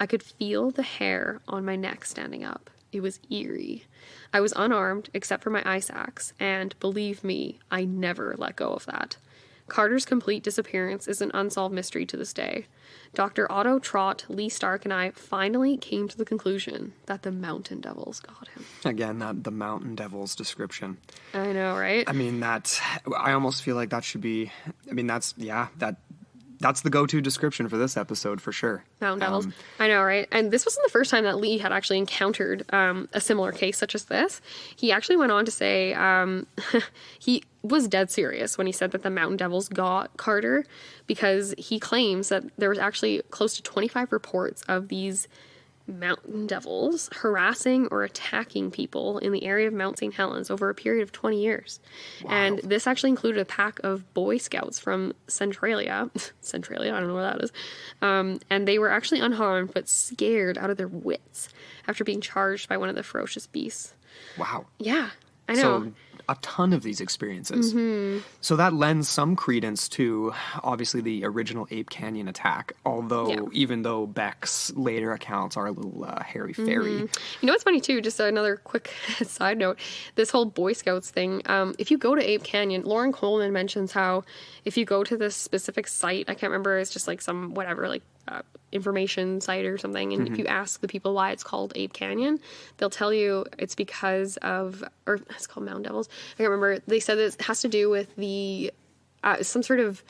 I could feel the hair on my neck standing up. It was eerie. I was unarmed except for my ice axe, and believe me, I never let go of that. Carter's complete disappearance is an unsolved mystery to this day. Dr. Otto Trott, Lee Stark, and I finally came to the conclusion that the Mountain Devils got him. Again, the Mountain Devils description. I know, right? I mean, I almost feel like that should be, that's the go-to description for this episode for sure. Mountain Devils. I know, right? And this wasn't the first time that Lee had actually encountered a similar case such as this. He actually went on to say he was dead serious when he said that the Mountain Devils got Carter, because he claims that there was actually close to 25 reports of these Mountain Devils harassing or attacking people in the area of Mount St. Helens over a period of 20 years. Wow. And this actually included a pack of Boy Scouts from Centralia. Centralia, I don't know where that is. And they were actually unharmed but scared out of their wits after being charged by one of the ferocious beasts. Wow. Yeah, I know. So a ton of these experiences. Mm-hmm. So that lends some credence to, obviously, the original Ape Canyon attack, although even though Beck's later accounts are a little hairy-fairy. Mm-hmm. You know what's funny, too? Just another quick side note. This whole Boy Scouts thing, if you go to Ape Canyon, Lauren Coleman mentions how if you go to this specific site, I can't remember, it's just like some whatever, like information site or something, and if you ask the people why it's called Ape Canyon, they'll tell you it's because of, or it's called Mountain Devils, I can't remember, they said it has to do with the some sort of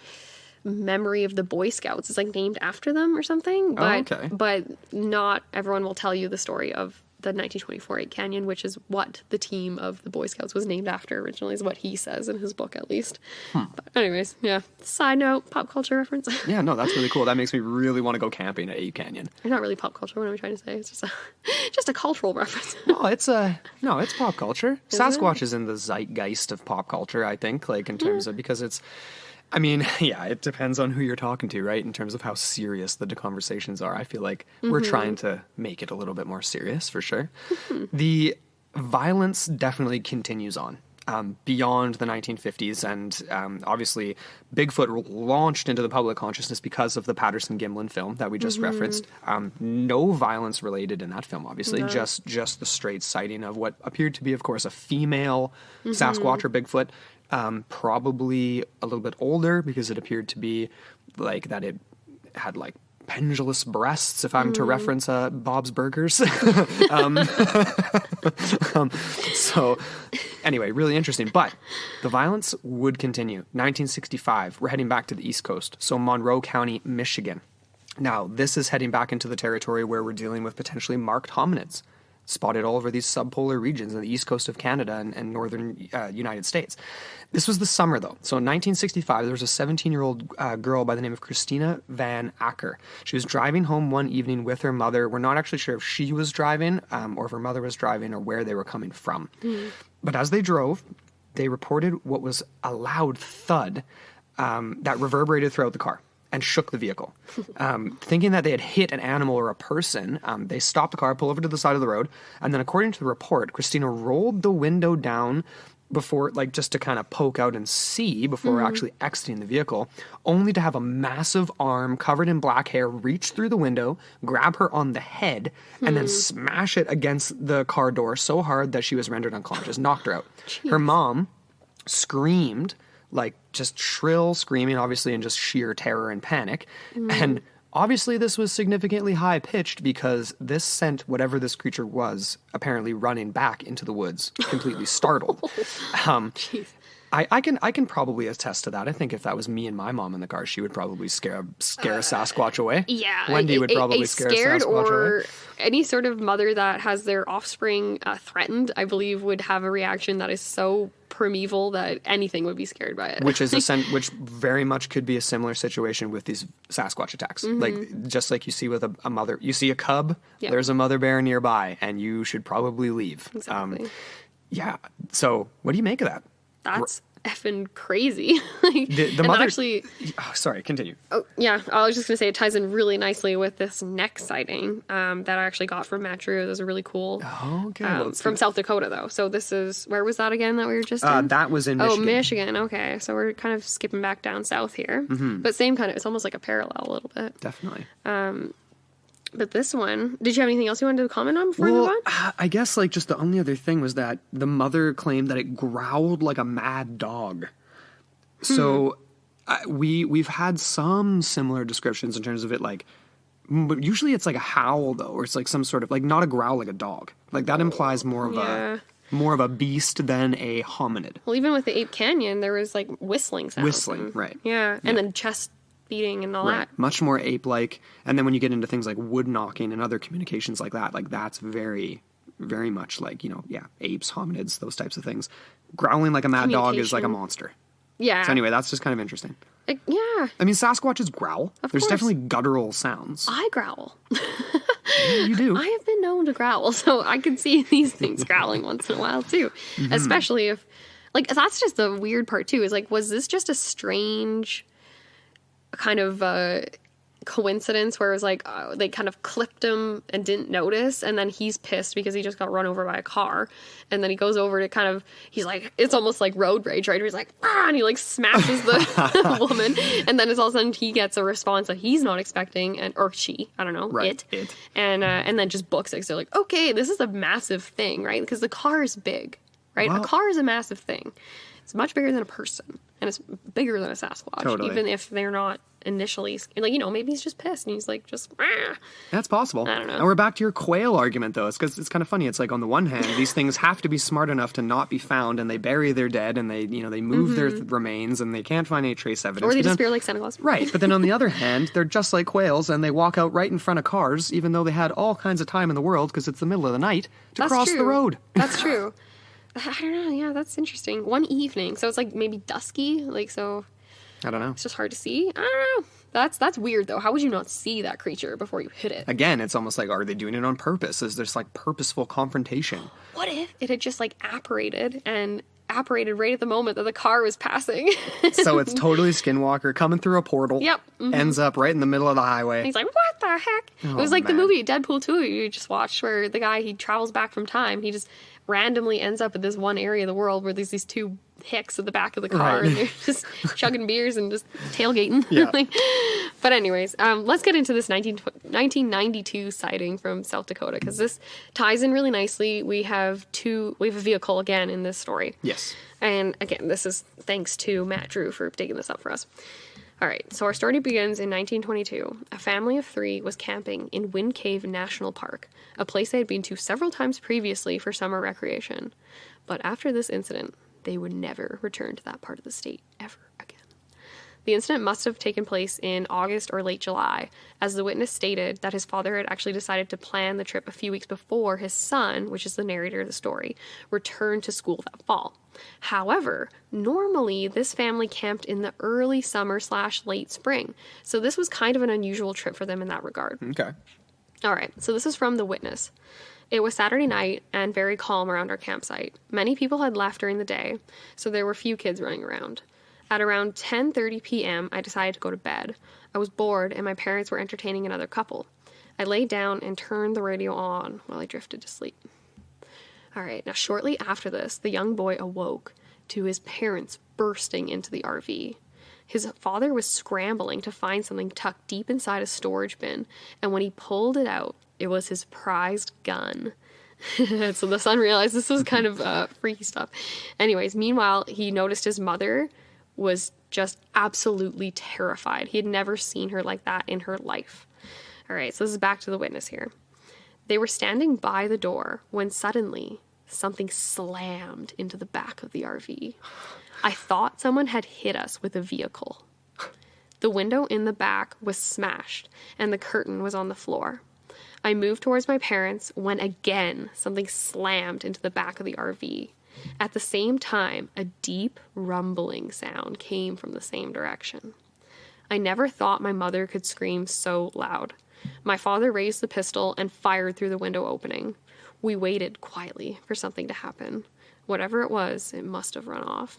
memory of the Boy Scouts. It's like named after them or something, but not everyone will tell you the story of the 1924 Ape Canyon, which is what the team of the Boy Scouts was named after originally, is what he says in his book, at least. But anyways, yeah. Side note, pop culture reference. Yeah, no, that's really cool. That makes me really want to go camping at Ape Canyon. They're not really pop culture. What am I trying to say? It's just a cultural reference. No, it's pop culture. Sasquatch is in the zeitgeist of pop culture, I think, like in terms of, because it's, I mean, yeah, it depends on who you're talking to, right? In terms of how serious the conversations are. I feel like we're trying to make it a little bit more serious, for sure. The violence definitely continues on. Beyond the 1950s, and obviously Bigfoot launched into the public consciousness because of the Patterson-Gimlin film that we just referenced. No violence related in that film, obviously, just the straight sighting of what appeared to be, of course, a female Sasquatch or Bigfoot, probably a little bit older because it appeared to be like that it had like pendulous breasts, if I'm to reference Bob's Burgers. So anyway, really interesting. But the violence would continue. 1965, we're heading back to the East Coast. So Monroe County, Michigan. Now, this is heading back into the territory where we're dealing with potentially marked hominids, spotted all over these subpolar regions on the east coast of Canada and northern United States. This was the summer, though. So in 1965, there was a 17-year-old girl by the name of Christina Van Acker. She was driving home one evening with her mother. We're not actually sure if she was driving or if her mother was driving or where they were coming from. But as they drove, they reported what was a loud thud that reverberated throughout the car and shook the vehicle. Thinking that they had hit an animal or a person, they stopped the car, pulled over to the side of the road, and then according to the report, Christina rolled the window down before, like, just to kind of poke out and see before actually exiting the vehicle, only to have a massive arm covered in black hair reach through the window, grab her on the head, and then smash it against the car door so hard that she was rendered unconscious, knocked her out. Jeez. Her mom screamed, like just shrill screaming, obviously in just sheer terror and panic. And obviously this was significantly high pitched because this sent whatever this creature was apparently running back into the woods, completely startled. I can probably attest to that. I think if that was me and my mom in the car, she would probably scare a Sasquatch away. Yeah. Wendy would probably scare a Sasquatch away. Any sort of mother that has their offspring threatened, I believe, would have a reaction that is so primeval that anything would be scared by it. Which very much could be a similar situation with these Sasquatch attacks. Like, just like you see with a mother, you see a cub, there's a mother bear nearby, and you should probably leave. Exactly. Yeah. So what do you make of that? That's effing crazy. The mother actually. Oh, sorry, continue. Oh, yeah. I was just going to say it ties in really nicely with this next sighting that I actually got from Matt Drew. It was a really cool. Oh, okay. From South Dakota, though. So this is, where was that again that we were just in? That was in Michigan. Oh, Michigan. Okay. So we're kind of skipping back down south here. But same kind of, it's almost like a parallel a little bit. Definitely. But this one, did you have anything else you wanted to comment on before we move on? I guess like just the only other thing was that the mother claimed that it growled like a mad dog. So we've had some similar descriptions in terms of it, like, but usually it's like a howl though, or it's like some sort of like not a growl like a dog. Like that implies more of a beast than a hominid. Well, even with the Ape Canyon, there was like whistling sounds. Whistling, right. Yeah, and then chest beating and all that. Much more ape-like. And then when you get into things like wood knocking and other communications like that, like that's very, very much like, apes, hominids, those types of things. Growling like a mad dog is like a monster. Yeah. So anyway, that's just kind of interesting. Yeah. I mean, Sasquatches growl. There's course. definitely guttural sounds. I growl. Yeah, you do. I have been known to growl, so I can see these things growling once in a while too. Especially if, like, that's just the weird part too, is like, was this just a strange kind of coincidence where it was like they kind of clipped him and didn't notice, and then he's pissed because he just got run over by a car, and then he goes over to kind of, he's like, it's almost like road rage, right? Where he's like, and he like smashes the woman, and then it's all of a sudden he gets a response that he's not expecting, or she, I don't know, right, it. And then just books it. So they're like, okay, this is a massive thing, right? Because the car is big, right? Well, a car is a massive thing. It's much bigger than a person. and it's bigger than a Sasquatch, Totally. even if they're not initially, like, you know, maybe he's just pissed and he's like, just, ah. That's possible. I don't know. And we're back to your quail argument, though. It's because it's kind of funny. It's like, on the one hand, these things have to be smart enough to not be found, and they bury their dead, and they, you know, they move their remains, and they can't find any trace evidence. Or they But then- disappear like Santa Claus. Right, but then on the other hand, they're just like quails, and they walk out right in front of cars, even though they had all kinds of time in the world, because it's the middle of the night, to That's cross true. the road. That's true. I don't know. Yeah, that's interesting. One evening. So it's like maybe dusky. Like, so I don't know. it's just hard to see. I don't know. That's weird, though. How would you not see that creature before you hit it? Again, it's almost like, are they doing it on purpose? Is this like purposeful confrontation? What if it had just, like, apparated right at the moment that the car was passing? So it's totally Skinwalker coming through a portal. Yep. Mhm. Ends up right in the middle of the highway. He's like, what the heck? It was like man. the movie Deadpool 2 you just watched, where the guy, he travels back from time. He just randomly ends up at this one area of the world where there's these two hicks at the back of the car, Right. and they're just chugging beers and just tailgating. Yeah. But anyways, let's get into this 1992 sighting from South Dakota, because this ties in really nicely. We have a vehicle again in this story. Yes. And again, this is thanks to Matt Drew for digging this up for us. All right, so our story begins in 1922. A family of 3 was camping in Wind Cave National Park, a place they had been to several times previously for summer recreation. But after this incident, they would never return to that part of the state ever again. The incident must have taken place in August or late July, as the witness stated that his father had actually decided to plan the trip a few weeks before his son, which is the narrator of the story, returned to school that fall. However, normally this family camped in the early summer / late spring, so this was kind of an unusual trip for them in that regard. Okay. All right, so this is from the witness. It was Saturday night and very calm around our campsite. Many people had left during the day, so there were few kids running around. At around 10:30 p.m., I decided to go to bed. I was bored and my parents were entertaining another couple. I laid down and turned the radio on while I drifted to sleep. All right, now shortly after this, the young boy awoke to his parents bursting into the RV. His father was scrambling to find something tucked deep inside a storage bin, and when he pulled it out, it was his prized gun. So the son realized this was kind of freaky stuff. Anyways, meanwhile, he noticed his mother was just absolutely terrified. He had never seen her like that in her life. All right, so this is back to the witness here. They were standing by the door when suddenly something slammed into the back of the RV. I thought someone had hit us with a vehicle. The window in the back was smashed, and the curtain was on the floor. I moved towards my parents when again something slammed into the back of the RV. At the same time, a deep rumbling sound came from the same direction. I never thought my mother could scream so loud. My father raised the pistol and fired through the window opening. We waited quietly for something to happen. Whatever it was, it must have run off.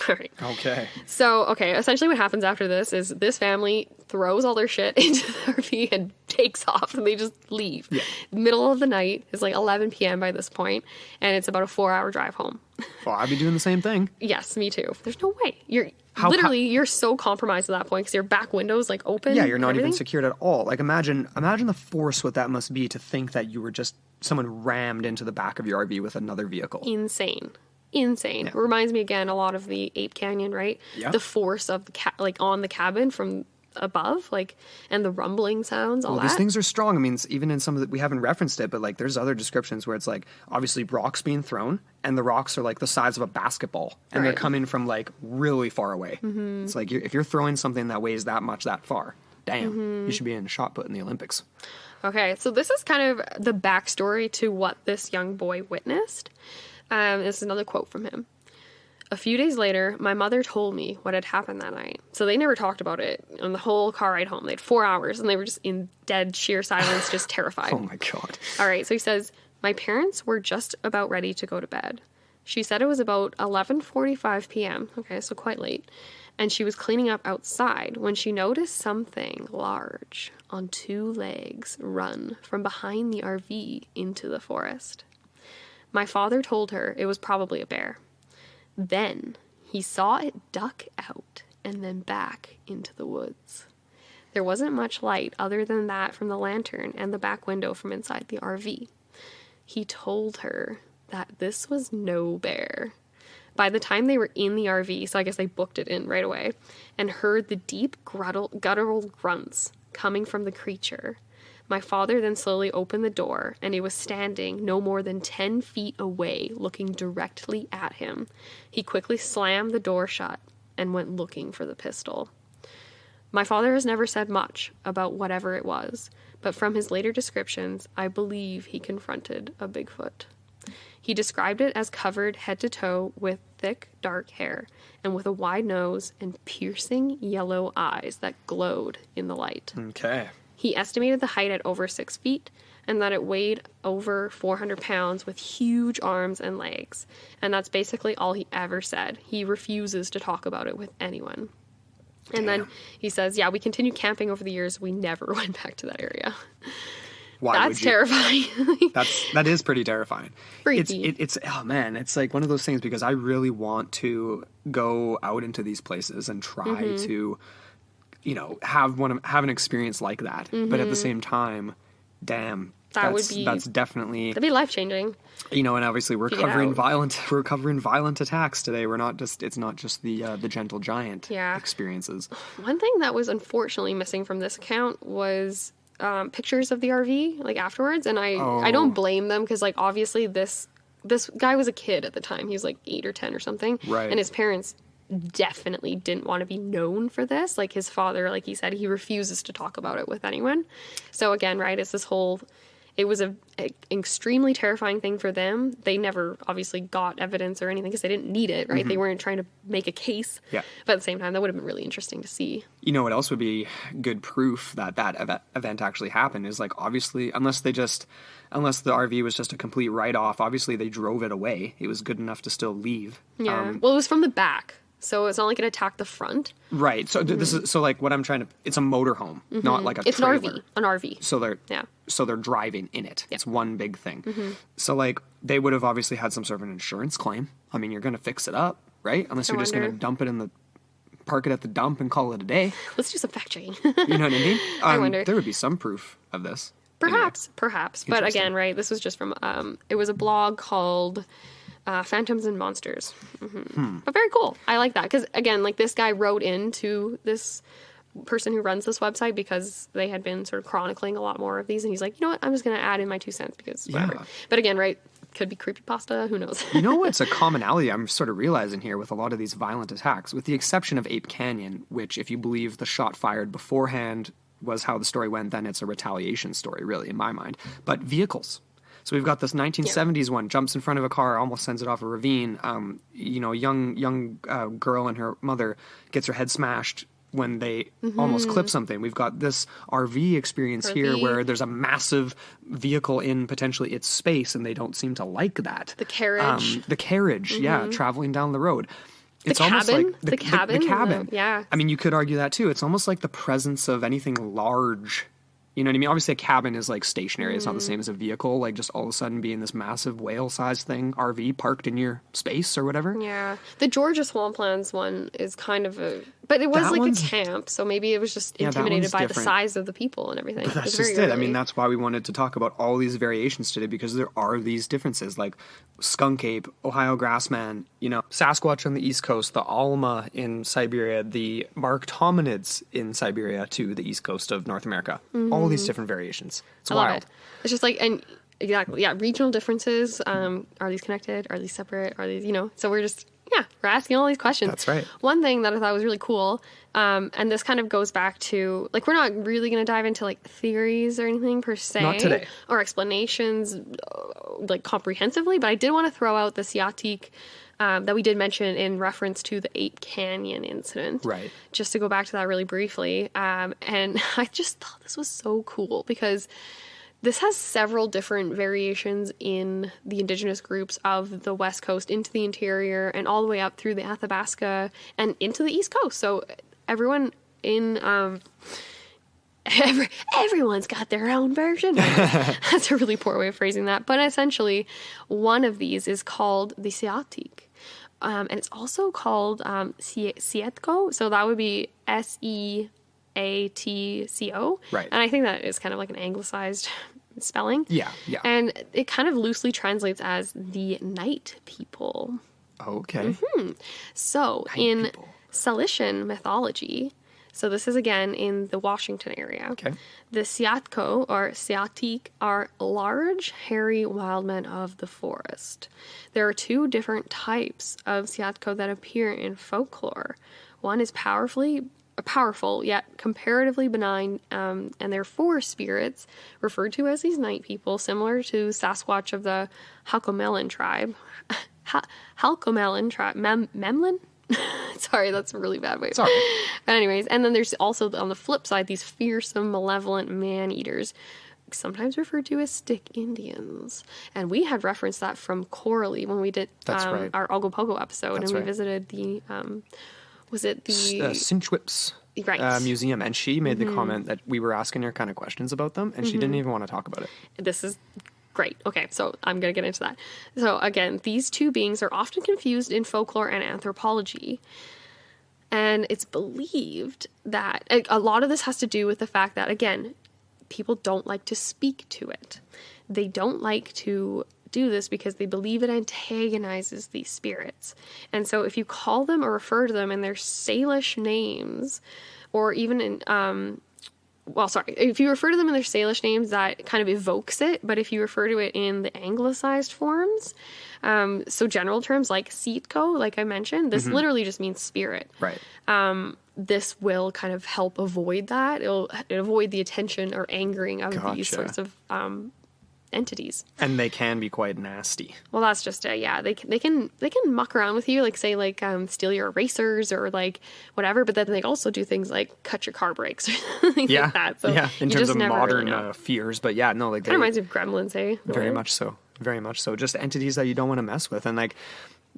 All right. Okay. So, okay, essentially what happens after this is this family throws all their shit into the RV and takes off, and they just leave. Yeah. Middle of the night, it's like 11 p.m. by this point, and it's about a 4-hour drive home. Well, I'd be doing the same thing. Yes, me too. There's no way. You're How- you're so compromised at that point because your back window's like open. Yeah, you're not and even everything. secured at all. Like, imagine the force what that must be to think that you were just someone rammed into the back of your RV with another vehicle. Insane. Yeah. It reminds me again a lot of the Ape Canyon, right? Yeah. The force of the like on the cabin from above, like, and the rumbling sounds, all Well, that. these things are strong. I mean, even in some of the, we haven't referenced it, but like there's other descriptions where it's like obviously rocks being thrown, and the rocks are like the size of a basketball, and they're Right. coming from like really far away. Mm-hmm. It's like if you're throwing something that weighs that much that far, damn, Mm-hmm. you should be in shot put in the Olympics. Okay, so this is kind of the backstory to what this young boy witnessed. This is another quote from him. A few days later, my mother told me what had happened that night. So they never talked about it on the whole car ride home. They had 4 hours, and they were just in dead, sheer silence, just terrified. Oh my god. All right, so he says, my parents were just about ready to go to bed. She said it was about 11:45 p.m., okay, so quite late, and she was cleaning up outside when she noticed something large on 2 legs run from behind the RV into the forest. My father told her it was probably a bear. Then he saw it duck out and then back into the woods. There wasn't much light other than that from the lantern and the back window from inside the RV. He told her that this was no bear. By the time they were in the RV, so I guess they booked it in right away, and heard the deep guttural grunts coming from the creature, my father then slowly opened the door, and it was standing no more than 10 feet away, looking directly at him. He quickly slammed the door shut and went looking for the pistol. My father has never said much about whatever it was, but from his later descriptions, I believe he confronted a Bigfoot. He described it as covered head to toe with thick, dark hair, and with a wide nose and piercing yellow eyes that glowed in the light. Okay. He estimated the height at over 6 feet, and that it weighed over 400 pounds with huge arms and legs. And that's basically all he ever said. He refuses to talk about it with anyone. And then he says, yeah, we continued camping over the years. We never went back to that area. Why That's would you? terrifying. That is pretty terrifying. Freaky. It's oh man, it's like one of those things because I really want to go out into these places and try to, you know, have an experience like that. But at the same time, damn, that's definitely That'd be life-changing. You know, and obviously we're To get covering out. violent attacks today. It's not just the gentle giant experiences. One thing that was unfortunately missing from this account was pictures of the RV, like, afterwards. And I don't blame them, because, like, obviously this guy was a kid at the time. He was, like, 8 or 10 or something. Right. And his parents definitely didn't want to be known for this. Like, his father, like he said, he refuses to talk about it with anyone. So, again, right, it's this whole... It was an extremely terrifying thing for them. They never obviously got evidence or anything because they didn't need it, right? They weren't trying to make a case. Yeah. But at the same time, that would have been really interesting to see. You know what else would be good proof that event actually happened is, like, obviously, unless the RV was just a complete write-off, obviously they drove it away. It was good enough to still leave. Yeah. Well, it was from the back. So it's not like it attacked the front. Right. So this is like what I'm trying to. It's a motorhome, not like a trailer. It's an RV. So they're driving in it. It's one big thing. So, like, they would have obviously had some sort of an insurance claim. I mean, you're going to fix it up, right? Unless you're just going to park it at the dump and call it a day. Let's do some fact checking. You know what I mean? I wonder. There would be some proof of this. Perhaps. But again, right, this was just from, it was a blog called Phantoms and Monsters. But very cool. I like that. Because, again, like, this guy wrote into this person who runs this website because they had been sort of chronicling a lot more of these. And he's like, you know what? I'm just going to add in my 2 cents because whatever. Yeah. But again, right, could be creepypasta. Who knows? You know what's a commonality I'm sort of realizing here with a lot of these violent attacks, with the exception of Ape Canyon, which, if you believe the shot fired beforehand was how the story went, then it's a retaliation story, really, in my mind. But vehicles. So we've got this 1970s one, jumps in front of a car, almost sends it off a ravine. You know, young girl and her mother gets her head smashed when they almost clip something. We've got this RV experience here where there's a massive vehicle in potentially its space, and they don't seem to like that. The carriage. Yeah, traveling down the road. It's cabin? Almost like the cabin. The cabin. Yeah. I mean, you could argue that too. It's almost like the presence of anything large. You know what I mean? Obviously, a cabin is like stationary. It's not the same as a vehicle. Like, just all of a sudden being this massive whale-sized thing, RV, parked in your space or whatever. Yeah. The Georgia Swamplands one is kind of a... But it was like a camp, so maybe it was just intimidated by the size of the people and everything. But that's just it. I mean, that's why we wanted to talk about all these variations today, because there are these differences, like skunk ape, Ohio grassman, you know, Sasquatch on the East Coast, the Alma in Siberia, the marked hominids in Siberia to the East Coast of North America. All these different variations. It's wild. Love it. It's just like, and exactly, yeah, regional differences. Are these connected? Are these separate? Are these, you know, so we're asking all these questions. That's right. One thing that I thought was really cool, and this kind of goes back to, like, we're not really going to dive into, like, theories or anything per se. Not today. Or explanations, like, comprehensively, but I did want to throw out the Siatik that we did mention in reference to the Ape Canyon incident. Right. Just to go back to that really briefly. And I just thought this was so cool because this has several different variations in the indigenous groups of the West Coast into the interior and all the way up through the Athabasca and into the East Coast. So everyone in... everyone's got their own version. That's a really poor way of phrasing that. But essentially, one of these is called the Siatik. And it's also called Sietko. So that would be Seatco. Right. And I think that is kind of like an anglicized spelling. Yeah. And it kind of loosely translates as the night people. Okay. So Night in people. Salesian mythology, so this is again in the Washington area. Okay. The Siatko or Siatik are large, hairy wild men of the forest. There are two different types of Siatko that appear in folklore. One is powerful yet comparatively benign, and they're forest spirits referred to as these night people, similar to Sasquatch of the Halkomelin tribe. Halkomelin tribe. Memlin? Sorry, that's a really bad way. Sorry. But anyways, and then there's also on the flip side these fearsome, malevolent man-eaters, sometimes referred to as stick Indians. And we had referenced that from Coralie when we did right. our Ogopogo episode, That's and we right. visited the was it the Cinchwhips Right. Museum, and she made the comment that we were asking her kind of questions about them, and she didn't even want to talk about it. This is great. Okay, so I'm going to get into that. So again, these two beings are often confused in folklore and anthropology. And it's believed that a lot of this has to do with the fact that, again, people don't like to speak to it. They don't like to do this because they believe it antagonizes these spirits. And so if you call them or refer to them in their Salish names, or even in, if you refer to them in their Salish names, that kind of evokes it. But if you refer to it in the anglicized forms, so general terms like Siitko, like I mentioned, this literally just means spirit. Right. This will kind of help avoid that. It'll avoid the attention or angering of these Gotcha. sorts of entities. And they can be quite nasty. Well, that's just they can muck around with you, like say like steal your erasers or like whatever. But then they also do things like cut your car brakes or things like that. So in you terms just of never modern really know. fears. But yeah, no, like Kind of reminds me of Gremlins, eh? very much so. Very much so. Just entities that you don't want to mess with. And like,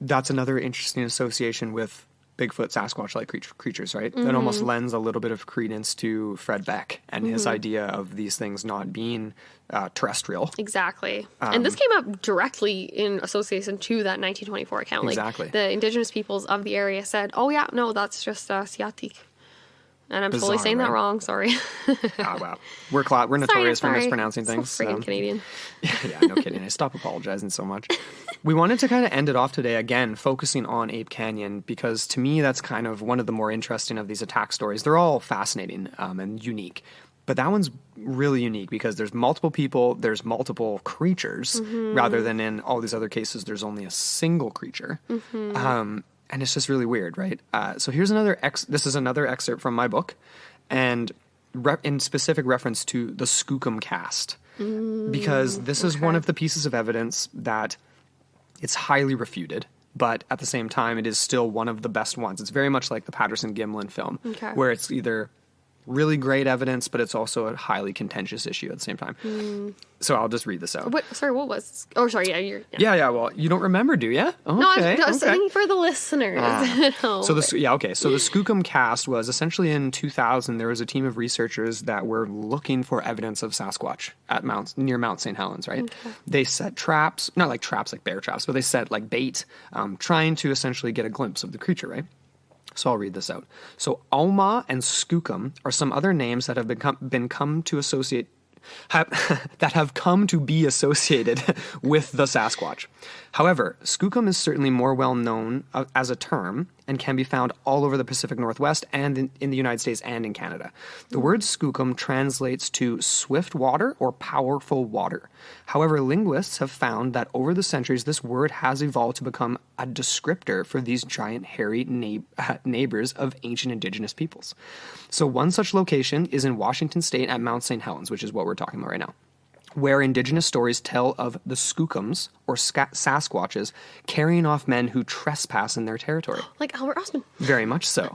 that's another interesting association with Bigfoot, Sasquatch-like creatures, right? That almost lends a little bit of credence to Fred Beck and his idea of these things not being terrestrial. Exactly. And this came up directly in association to that 1924 account. Exactly. Like, the indigenous peoples of the area said, oh yeah, no, that's just Siatik. And I'm totally Bizarre, saying that right? wrong, sorry. Ah, wow. We're notorious for sorry. mispronouncing So things. friggin' Canadian. Yeah, no kidding. I stop apologizing so much. We wanted to kind of end it off today, again, focusing on Ape Canyon, because to me, that's kind of one of the more interesting of these attack stories. They're all fascinating and unique. But that one's really unique because there's multiple people, there's multiple creatures, rather than in all these other cases, there's only a single creature. And it's just really weird, right? So here's this is another excerpt from my book, and in specific reference to the Skookum cast, because this is one of the pieces of evidence that it's highly refuted, but at the same time, it is still one of the best ones. It's very much like the Patterson-Gimlin film, where it's either really great evidence, but it's also a highly contentious issue at the same time. So I'll just read this out. What was... Oh, sorry, yeah. Yeah, well, you don't remember, do you? Okay, No, I was saying for the listeners. No, So the Skookum cast was essentially in 2000. There was a team of researchers that were looking for evidence of Sasquatch at near Mount St. Helens. Right? Okay. They set traps, not like traps like bear traps, but they set like bait, trying to essentially get a glimpse of the creature. Right? So I'll read this out. So Auma and Skookum are some other names that have come to be associated with the Sasquatch. However, Skookum is certainly more well known as a term and can be found all over the Pacific Northwest and in the United States and in Canada. The word Skookum translates to swift water or powerful water. However, linguists have found that over the centuries, this word has evolved to become a descriptor for these giant hairy neighbors of ancient indigenous peoples. So one such location is in Washington State at Mount St. Helens, which is what we're talking about right now, where indigenous stories tell of the Skookums, or Sasquatches, carrying off men who trespass in their territory. like Albert Osman. Very much so.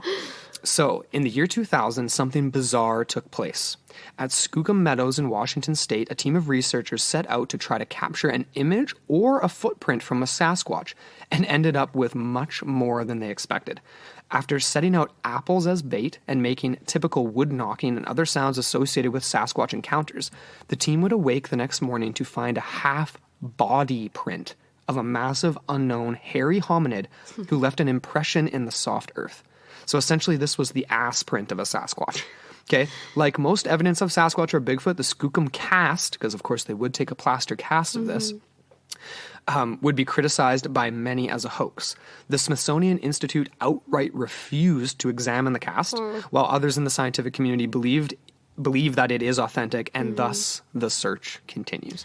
So, in the year 2000, something bizarre took place. At Skookum Meadows in Washington State, a team of researchers set out to try to capture an image or a footprint from a Sasquatch, and ended up with much more than they expected. After setting out apples as bait and making typical wood knocking and other sounds associated with Sasquatch encounters, the team would awake the next morning to find a half-body print of a massive, unknown, hairy hominid who left an impression in the soft earth. So essentially, this was the ass print of a Sasquatch. Okay, like most evidence of Sasquatch or Bigfoot, the Skookum cast, because of course they would take a plaster cast of this, would be criticized by many as a hoax. The Smithsonian Institute outright refused to examine the cast, while others in the scientific community believe that it is authentic, and thus the search continues.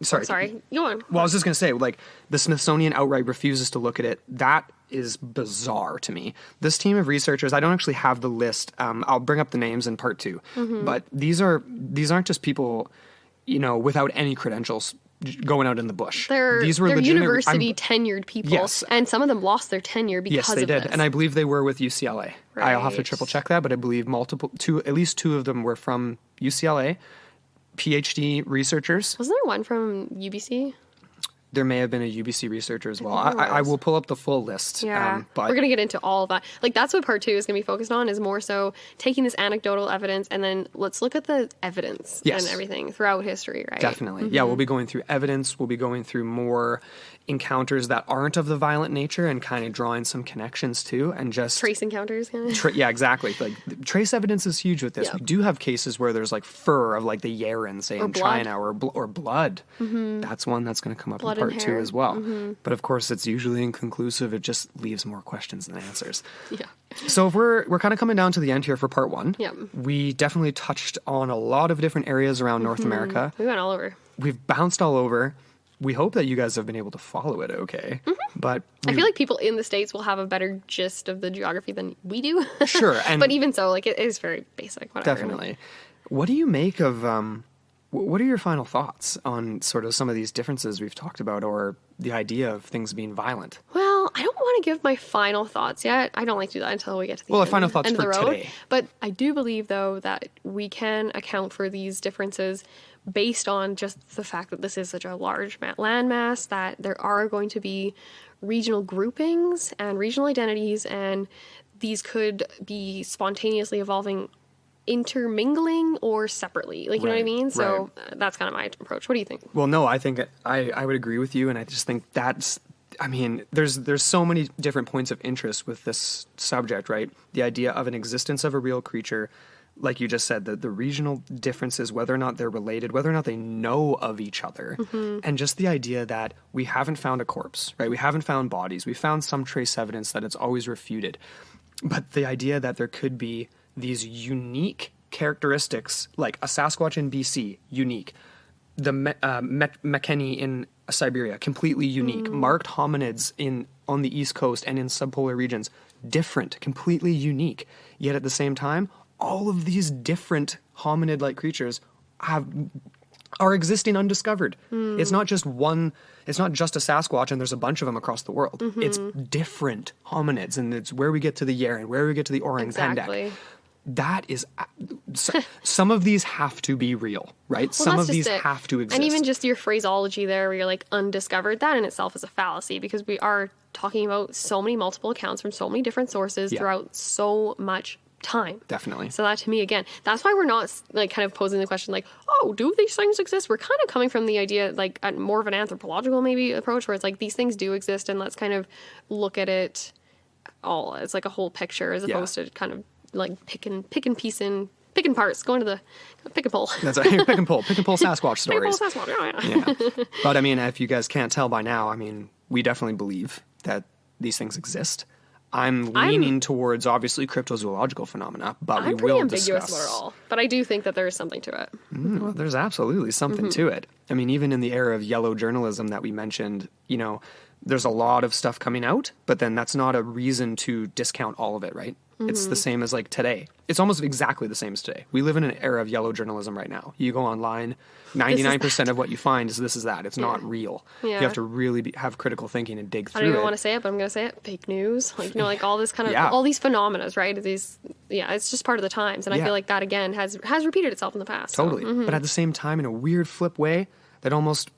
Sorry, go on. Well, I was just going to say, like, the Smithsonian outright refuses to look at it. That is bizarre to me. This team of researchers, I don't actually have the list. I'll bring up the names in part 2. But these aren't just people, without any credentials going out in the bush. They're university tenured people. Yes. And some of them lost their tenure because of this. Yes, they did. And I believe they were with UCLA. Right. I'll have to triple check that, but I believe at least 2 of them were from UCLA, PhD researchers. Wasn't there one from UBC? There may have been a UBC researcher as well. I will pull up the full list. Yeah, but we're going to get into all of that. Like, that's what part 2 is going to be focused on, is more so taking this anecdotal evidence and then let's look at the evidence and everything throughout history, right? Definitely. Yeah, we'll be going through evidence. We'll be going through more encounters that aren't of the violent nature and kind of drawing some connections too, and just trace encounters kind of. Yeah, exactly. Like, trace evidence is huge with this. We do have cases where there's like fur of like the Yaren, say, in China, or blood. That's one that's going to come up in part 2 as well. But of course, it's usually inconclusive. It just leaves more questions than answers. Yeah. So if we're kind of coming down to the end here for part 1. Yeah. We definitely touched on a lot of different areas around North America. We went all over. We've bounced all over. We hope that you guys have been able to follow it okay. But I feel like people in the States will have a better gist of the geography than we do. Sure. And but even so, like, it is very basic. Whatever. Definitely. What do you make of... what are your final thoughts on sort of some of these differences we've talked about, or the idea of things being violent? Well, I don't want to give my final thoughts yet. I don't like to do that until we get to the end, final thoughts end for of the road. today. But I do believe, though, that we can account for these differences based on just the fact that this is such a large landmass, that there are going to be regional groupings and regional identities, and these could be spontaneously evolving, intermingling or separately. Like, you know what I mean? So that's kind of my approach. What do you think? Well, no, I think I would agree with you, and I just think there's so many different points of interest with this subject, right? The idea of an existence of a real creature, like you just said, the regional differences, whether or not they're related, whether or not they know of each other, and just the idea that we haven't found a corpse, right? We haven't found bodies. We found some trace evidence that it's always refuted. But the idea that there could be these unique characteristics, like a Sasquatch in BC, unique. The McKinney in Siberia, completely unique. Marked hominids on the East Coast and in subpolar regions, different, completely unique. Yet at the same time, all of these different hominid-like creatures are existing undiscovered. It's not just one. It's not just a Sasquatch and there's a bunch of them across the world. It's different hominids, and it's where we get to the Yaren, where we get to the orang pendek. That is, some of these have to be real, right? Well, some of these have to exist. And even just your phraseology there, where you're like undiscovered, that in itself is a fallacy, because we are talking about so many multiple accounts from so many different sources throughout so much time. Definitely. So that, to me, again, that's why we're not like kind of posing the question like, oh, do these things exist? We're kind of coming from the idea like more of an anthropological maybe approach, where it's like these things do exist, and let's kind of look at it all as like a whole picture, as opposed to kind of like picking parts, going to the pick and pull. That's right. Pick and pull Sasquatch stories. Pick and pull Sasquatch. Yeah. But I mean, if you guys can't tell by now, I mean, we definitely believe that these things exist. I'm leaning towards obviously cryptozoological phenomena, but we will discuss. I'm pretty ambiguous about it all, but I do think that there is something to it. Well, there's absolutely something to it. I mean, even in the era of yellow journalism that we mentioned, there's a lot of stuff coming out, but then that's not a reason to discount all of it, right? It's the same as like today. It's almost exactly the same as today. We live in an era of yellow journalism right now. You go online, 99% of what you find is this is that. It's not real. Yeah. You have to really have critical thinking and dig through it. I don't even want to say it, but I'm going to say it. Fake news. Like, like all this kind of, all these phenomena, right? It's just part of the times. And I feel like that, again, has repeated itself in the past. Totally. So, But at the same time, in a weird flip way, that almost,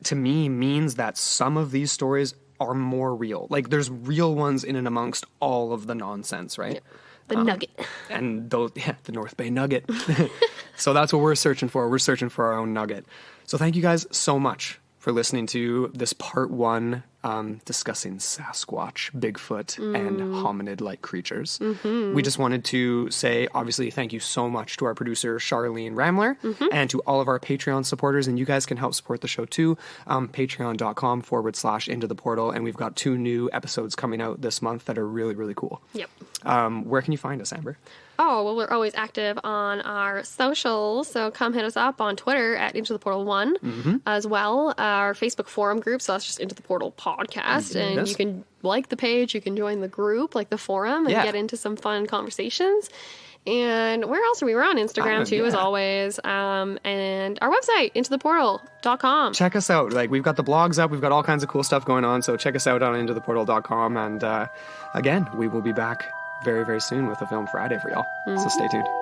to me, means that some of these stories are more real. Like, there's real ones in and amongst all of the nonsense, right? Yeah. The nugget. And the North Bay nugget. So that's what we're searching for. We're searching for our own nugget. So thank you guys so much for listening to this part 1 discussing Sasquatch, Bigfoot, and hominid-like creatures. We just wanted to say, obviously, thank you so much to our producer, Charlene Ramler, and to all of our Patreon supporters. And you guys can help support the show too. Patreon.com/Into the Portal. And we've got 2 new episodes coming out this month that are really, really cool. Yep. Where can you find us, Amber? Oh, well, we're always active on our socials, so come hit us up on Twitter at Into the Portal 1 as well. Our Facebook forum group, so that's just Into the Portal Podcast, and you can like the page, you can join the group, like the forum, and get into some fun conversations. And where else are we? We're on Instagram too, as always. And our website, intotheportal.com. Check us out. Like, we've got the blogs up. We've got all kinds of cool stuff going on. So check us out on intotheportal.com. And again, we will be back very, very soon with a Film Friday for y'all. So stay tuned.